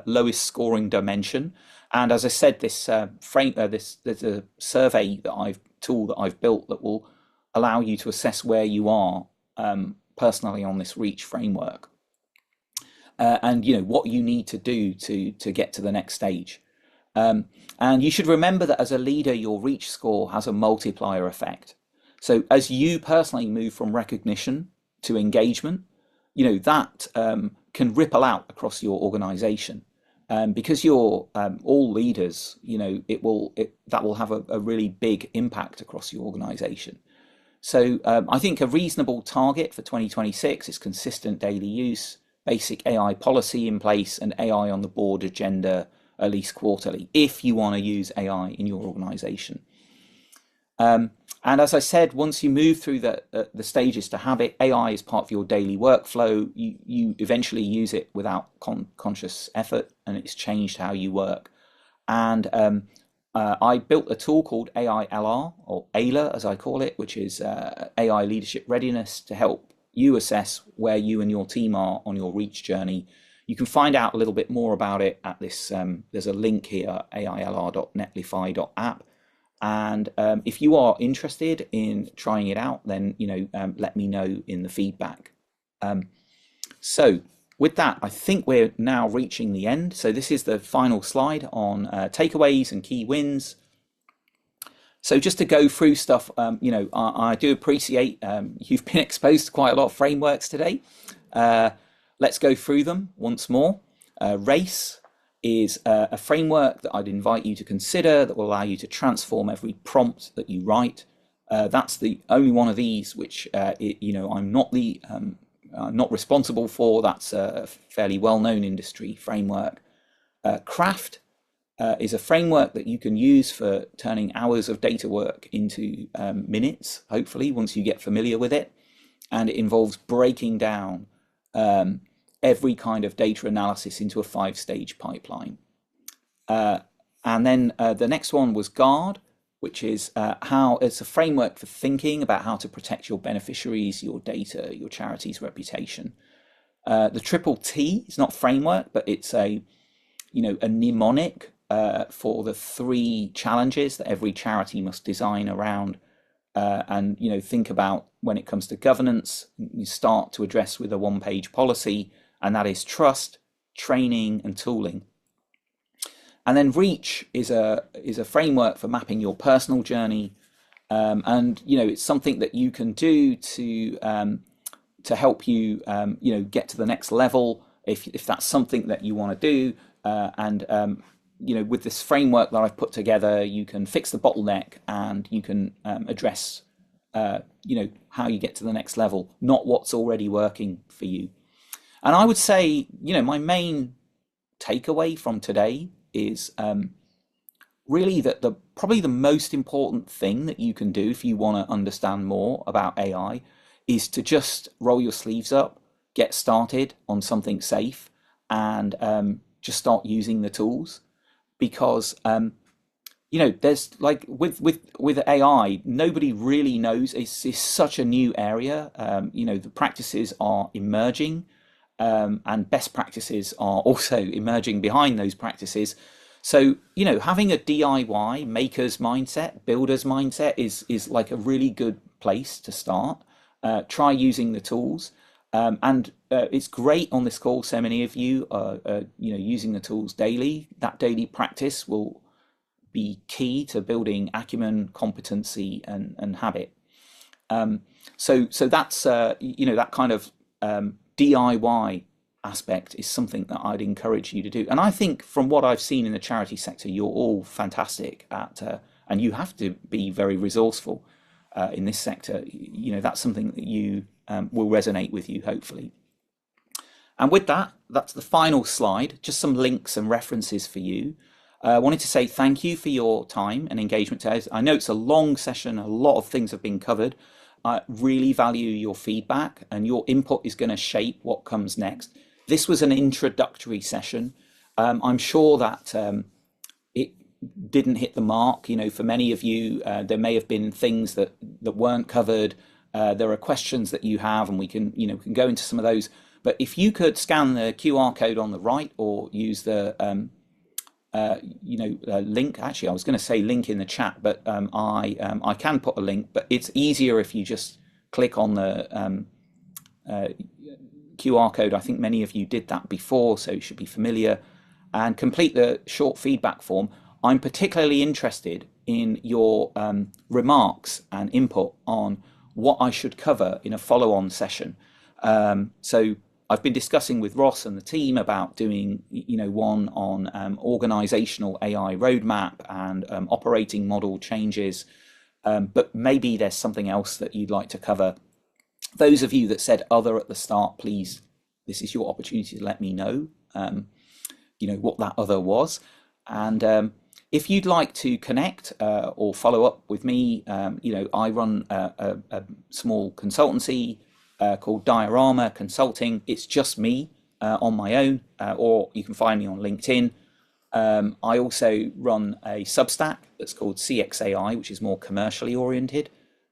lowest scoring dimension. And as I said, there's a survey tool that I've built that will allow you to assess where you are personally on this reach framework, and what you need to do to get to the next stage. And you should remember that as a leader, your reach score has a multiplier effect. So as you personally move from recognition to engagement, that can ripple out across your organization. Because you're all leaders, that will have a really big impact across your organization. So I think a reasonable target for 2026 is consistent daily use, basic AI policy in place, and AI on the board agenda at least quarterly, if you want to use AI in your organization. And as I said, once you move through the stages to habit, AI is part of your daily workflow. You eventually use it without conscious effort, and it's changed how you work. And I built a tool called AI-LR, or AILA as I call it, which is AI Leadership Readiness, to help you assess where you and your team are on your reach journey. You can find out a little bit more about it at this. There's a link here, ailr.netlify.app. And if you are interested in trying it out, then let me know in the feedback. So with that, I think we're now reaching the end. So this is the final slide on takeaways and key wins. So just to go through stuff, I do appreciate you've been exposed to quite a lot of frameworks today. Let's go through them once more. RACE is a framework that I'd invite you to consider that will allow you to transform every prompt that you write. That's the only one of these which I'm not responsible for. That's a fairly well-known industry framework. Craft is a framework that you can use for turning hours of data work into minutes, hopefully, once you get familiar with it. And it involves breaking down every kind of data analysis into a 5-stage pipeline. And then the next one was GUARD, which is how it's a framework for thinking about how to protect your beneficiaries, your data, your charity's reputation. The triple T is not framework, but it's a mnemonic for the 3 challenges that every charity must design around and think about when it comes to governance. You start to address with a 1-page policy, and that is trust, training, and tooling. And then REACH is a framework for mapping your personal journey, and it's something that you can do to help you get to the next level if that's something that you want to do. With this framework that I've put together, you can fix the bottleneck and you can address how you get to the next level, not what's already working for you. And I would say, my main takeaway from today is really that probably the most important thing that you can do if you want to understand more about AI is to just roll your sleeves up, get started on something safe, and just start using the tools. Because there's like with AI, nobody really knows. It's such a new area. The practices are emerging. And best practices are also emerging behind those practices. So, having a DIY maker's mindset, builder's mindset is like a really good place to start. Try using the tools. And it's great on this call. So many of you are, using the tools daily. That daily practice will be key to building acumen, competency, and habit. So that's that kind of DIY aspect is something that I'd encourage you to do. And I think from what I've seen in the charity sector, you're all fantastic at, and you have to be very resourceful in this sector. That's something that you will resonate with you, hopefully. And with that, that's the final slide, just some links and references for you. I wanted to say thank you for your time and engagement today. I know it's a long session, a lot of things have been covered. I really value your feedback, and your input is going to shape what comes next. This was an introductory session. I'm sure that it didn't hit the mark. You know, for many of you, there may have been things that weren't covered. There are questions that you have, and we can go into some of those. But if you could scan the QR code on the right, or use the link. Actually, I was going to say link in the chat, but I can put a link. But it's easier if you just click on the QR code. I think many of you did that before, so you should be familiar, and complete the short feedback form. I'm particularly interested in your remarks and input on what I should cover in a follow-on session. So I've been discussing with Ross and the team about doing, one on organisational AI roadmap and operating model changes, but maybe there's something else that you'd like to cover. Those of you that said other at the start, please, this is your opportunity to let me know, what that other was. And if you'd like to connect or follow up with me, I run a small consultancy called Diorama Consulting. It's just me on my own, or you can find me on LinkedIn. I also run a Substack that's called CXAI, which is more commercially oriented,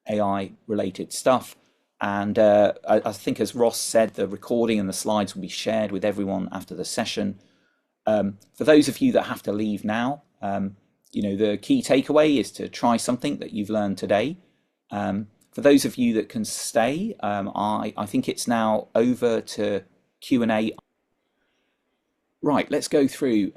AI related stuff. And I think, as Ross said, the recording and the slides will be shared with everyone after the session. For those of you that have to leave now, the key takeaway is to try something that you've learned today. For those of you that can stay, I think it's now over to Q&A. Right, let's go through.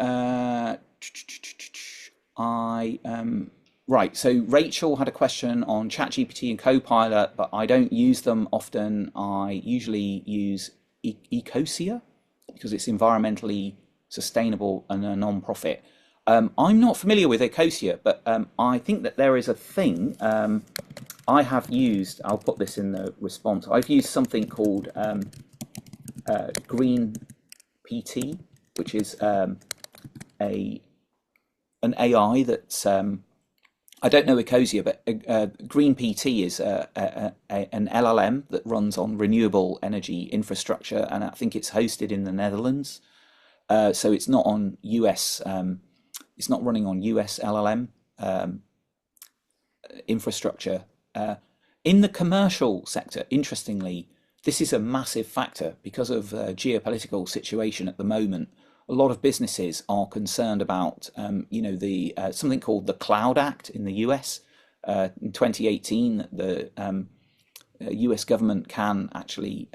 Right, so Rachel had a question on ChatGPT and Copilot, but I don't use them often. I usually use Ecosia because it's environmentally sustainable and a non-profit. I'm not familiar with Ecosia, but I think that there is a thing I have used. I'll put this in the response. I've used something called Green PT, which is an AI that's I don't know Ecosia, but Green PT is an LLM that runs on renewable energy infrastructure, and I think it's hosted in the Netherlands. So it's not on US. It's not running on US LLM infrastructure. In the commercial sector, interestingly, this is a massive factor because of geopolitical situation at the moment. A lot of businesses are concerned about, the something called the Cloud Act in the US. In 2018, the US government can actually,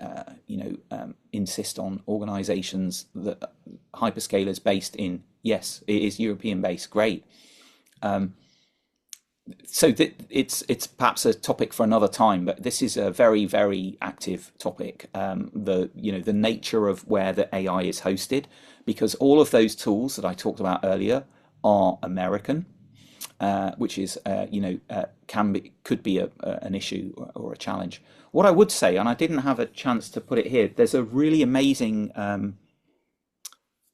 insist on organizations that hyperscalers based in, yes, it is European based, great. So it's perhaps a topic for another time, but this is a very, very active topic. The nature of where the AI is hosted, because all of those tools that I talked about earlier are American, which is could be an issue or a challenge. What I would say, and I didn't have a chance to put it here, there's a really amazing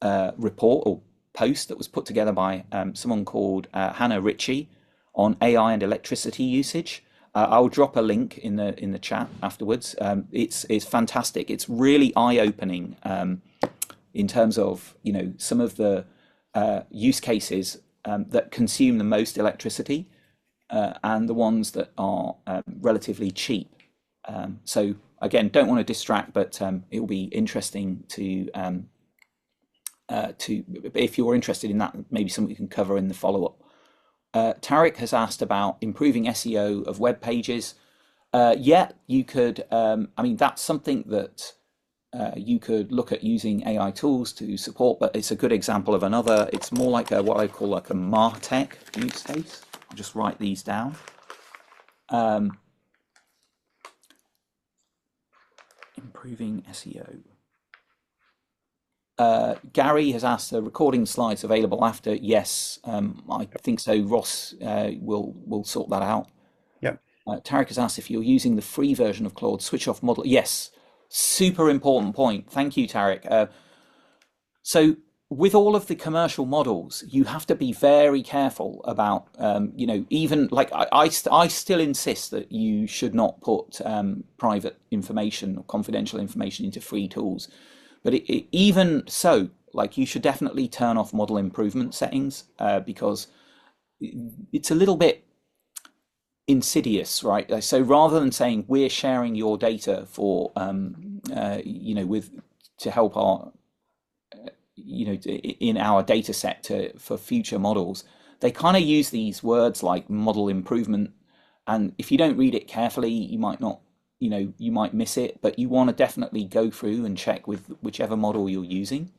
report or post that was put together by someone called Hannah Ritchie on AI and electricity usage. I'll drop a link in the chat afterwards. It's fantastic. It's really eye-opening in terms of some of the use cases that consume the most electricity and the ones that are relatively cheap. So again, don't want to distract, but it will be interesting to if you're interested in that, maybe something we can cover in the follow-up. Tarek has asked about improving SEO of web pages. Yeah, you could. That's something that you could look at using AI tools to support, but it's a good example of another. It's more like what I call like a MarTech use case. I'll just write these down. Improving SEO. Gary has asked, the recording slides available after. Yes, I think so. Ross will sort that out. Yep. Tarek has asked if you're using the free version of Claude, switch off model. Yes, Super important point. Thank you, Tarek. So with all of the commercial models, you have to be very careful about, even like I still insist that you should not put private information or confidential information into free tools. But even so, like you should definitely turn off model improvement settings because it's a little bit insidious, right? So rather than saying we're sharing your data for, with to help our in our data set for future models, they kind of use these words like model improvement, and if you don't read it carefully, you might not, you might miss it, but you want to definitely go through and check with whichever model you're using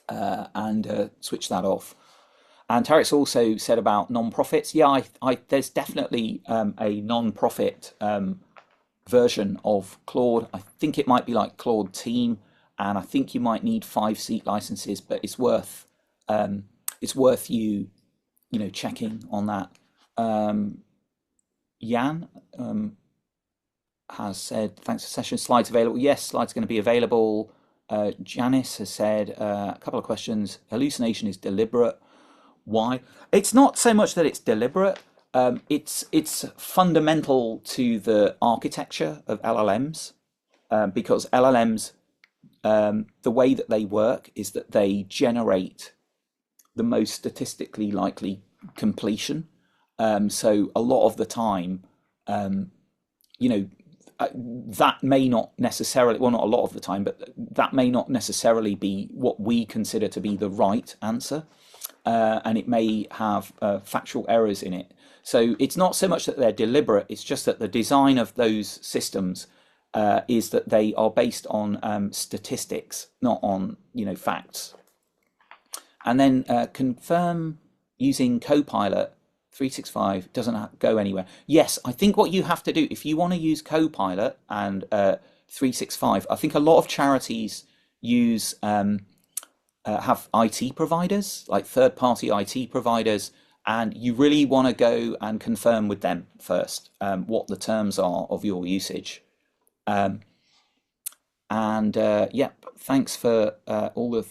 and switch that off. And Tarek's also said about non-profits. Yeah, there's definitely a non-profit version of Claude. I think it might be like Claude Team, and I think you might need 5 seat licenses, but it's worth you checking on that. Jan has said thanks for session. Slides available. Yes, slides are going to be available. Janice has said a couple of questions. Hallucination is deliberate. Why? It's not so much that it's deliberate. It's fundamental to the architecture of LLMs because LLMs, the way that they work is that they generate the most statistically likely completion. So a lot of the time, you know, that may not necessarily, well, not a lot of the time, but that may not necessarily be what we consider to be the right answer. And it may have factual errors in it. So it's not so much that they're deliberate, it's just that the design of those systems is that they are based on statistics, not on facts. And then confirm using Copilot 365 doesn't go anywhere. Yes, I think what you have to do if you want to use Copilot and 365, I think a lot of charities use have IT providers, like third-party IT providers, and you really want to go and confirm with them first what the terms are of your usage. Yeah, thanks for all of.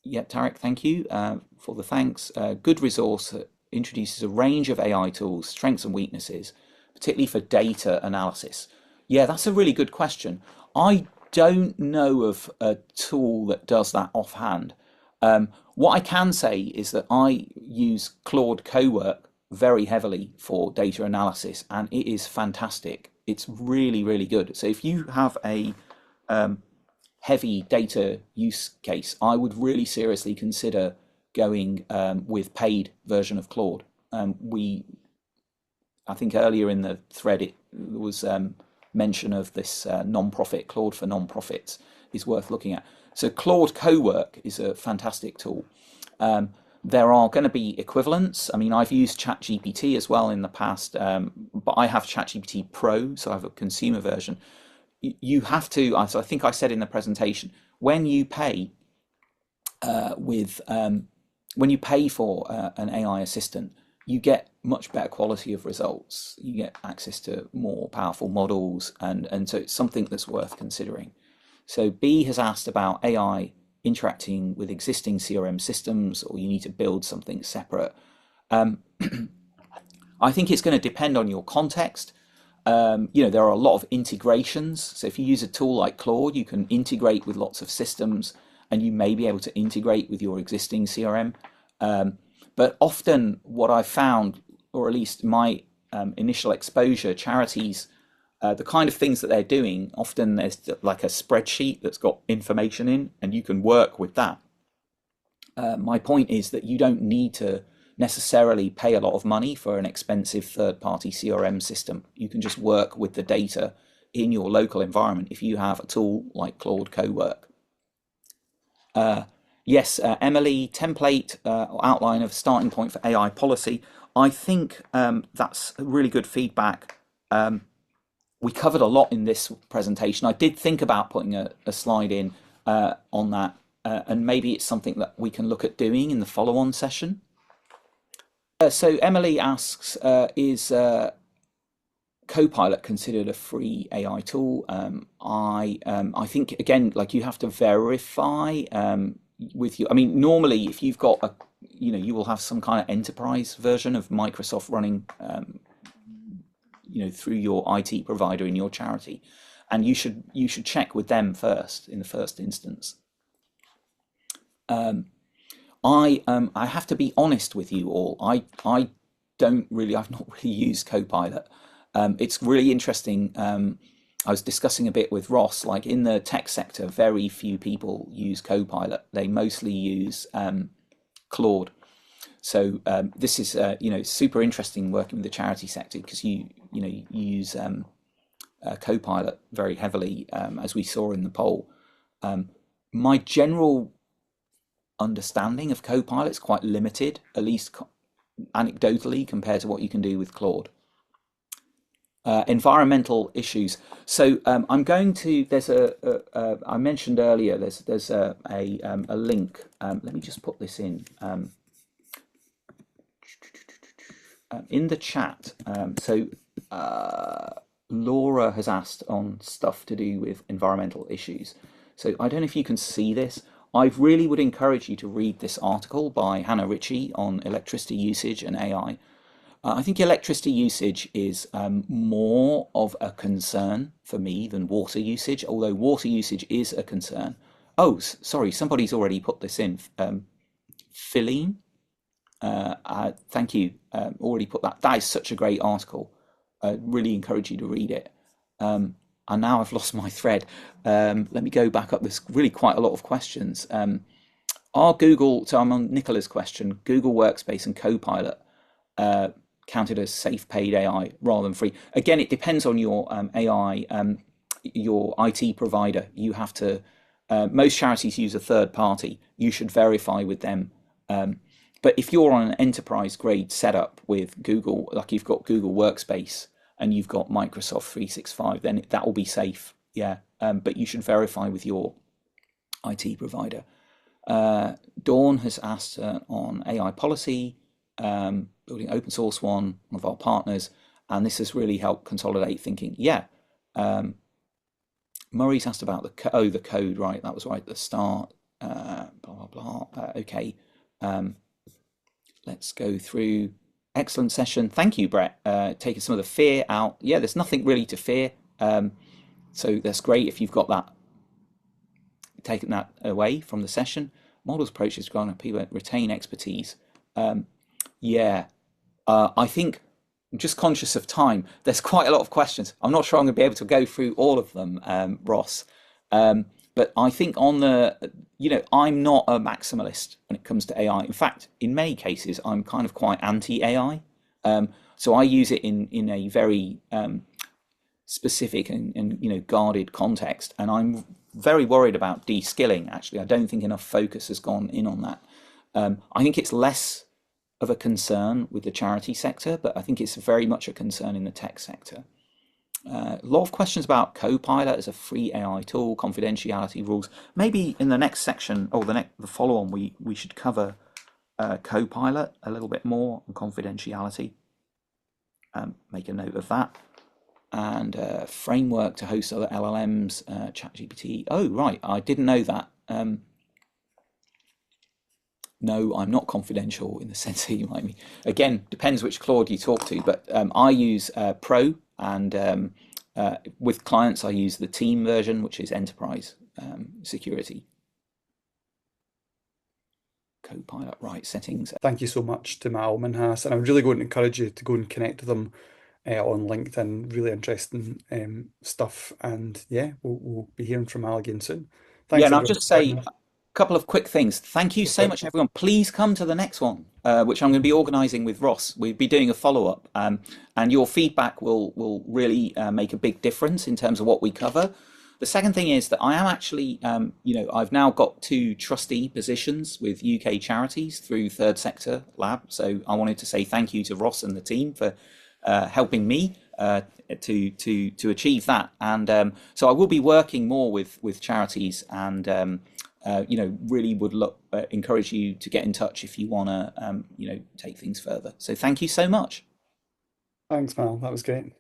Yeah, Tarek, thank you for the thanks. Good resource that introduces a range of AI tools, strengths and weaknesses, particularly for data analysis. Yeah, that's a really good question. I don't know of a tool that does that offhand. What I can say is that I use Claude Cowork very heavily for data analysis, and it is fantastic. It's really, really good. So if you have a heavy data use case, I would really seriously consider going with paid version of Claude. I think earlier in the thread there was mention of this non-profit Claude for non-profits is worth looking at. So Claude Cowork is a fantastic tool. There are going to be equivalents. I mean, I've used ChatGPT as well in the past, but I have ChatGPT Pro, so I have a consumer version. You have to, as I think I said in the presentation, when you pay when you pay for an AI assistant, you get much better quality of results. You get access to more powerful models, and so it's something that's worth considering. So B has asked about AI interacting with existing CRM systems, or you need to build something separate. I think it's going to depend on your context. There are a lot of integrations. So if you use a tool like Claude, you can integrate with lots of systems, and you may be able to integrate with your existing CRM. But often what I've found, or at least my initial exposure, charities, the kind of things that they're doing, often there's like a spreadsheet that's got information in, and you can work with that. My point is that you don't need to necessarily pay a lot of money for an expensive third-party CRM system. You can just work with the data in your local environment if you have a tool like Claude Cowork. Yes, Emily, template or outline of starting point for AI policy. I think that's really good feedback. We covered a lot in this presentation. I did think about putting a slide in on that, and maybe it's something that we can look at doing in the follow-on session. So Emily asks, is Copilot considered a free AI tool. I think again, like you have to verify with you. I mean, normally if you've got a, you will have some kind of enterprise version of Microsoft running, through your IT provider in your charity, and you should check with them first in the first instance. I have to be honest with you all. I don't really, I've not really used Copilot. It's really interesting. I was discussing a bit with Ross, like in the tech sector, very few people use Copilot. They mostly use Claude. So this is super interesting working with the charity sector because you use Copilot very heavily, as we saw in the poll. My general understanding of Copilot is quite limited, at least anecdotally, compared to what you can do with Claude. Environmental issues. So I'm going to. There's I mentioned earlier. There's a link. Let me just put this in the chat. Laura has asked on stuff to do with environmental issues. So I don't know if you can see this. I really would encourage you to read this article by Hannah Ritchie on electricity usage and AI. I think electricity usage is more of a concern for me than water usage, although water usage is a concern. Oh, sorry, somebody's already put this in. Philine, thank you. Already put that. That is such a great article. I really encourage you to read it. And now I've lost my thread. Let me go back up. There's really quite a lot of questions. Are Google, so I'm on Nicola's question, Google Workspace and Copilot counted as safe paid AI rather than free? Again, it depends on your AI, your IT provider. You have to, most charities use a third party. You should verify with them. But if you're on an enterprise grade setup with Google, like you've got Google Workspace and you've got Microsoft 365, then that will be safe. Yeah. But you should verify with your IT provider. Dawn has asked on AI policy, building open source one of our partners, and this has really helped consolidate thinking. Yeah. Murray's asked about the code, right? That was right at the start. Blah, blah, blah. Okay. Let's go through. Excellent session. Thank you, Brett. Taking some of the fear out. Yeah, there's nothing really to fear. So that's great if you've got that, taken that away from the session. Models approaches growing up, people retain expertise. I think I'm just conscious of time. There's quite a lot of questions. I'm not sure I'm going to be able to go through all of them, Ross. But I think on the, I'm not a maximalist when it comes to AI. In fact, in many cases, I'm kind of quite anti-AI. So I use it in a very specific and guarded context. And I'm very worried about de-skilling, actually. I don't think enough focus has gone in on that. I think it's less of a concern with the charity sector, but I think it's very much a concern in the tech sector. A lot of questions about Copilot as a free AI tool, confidentiality rules. Maybe in the next section or the follow-on, we should cover Copilot a little bit more and confidentiality. Make a note of that. And framework to host other LLMs, ChatGPT. Oh, right, I didn't know that. No, I'm not confidential in the sense that you might mean. Again, depends which Claude you talk to, but I use Pro, and with clients I use the team version, which is enterprise security. Copilot, right, settings. Thank you so much to Mal Minhas, and I'm really going to encourage you to go and connect with them on LinkedIn. Really interesting stuff, and yeah, we'll be hearing from Mal again soon. Yeah, Thanks and I'll everyone just for say joining a us. couple of quick things. Thank you so much, everyone. Please come to the next one, which I'm going to be organising with Ross. We'll be doing a follow-up, and your feedback will really make a big difference in terms of what we cover. The second thing is that I am actually, I've now got 2 trustee positions with UK charities through Third Sector Lab. So I wanted to say thank you to Ross and the team for helping me to achieve that. And so I will be working more with charities, and really would encourage you to get in touch if you want to take things further. So thank you so much. Thanks, Mal. That was great.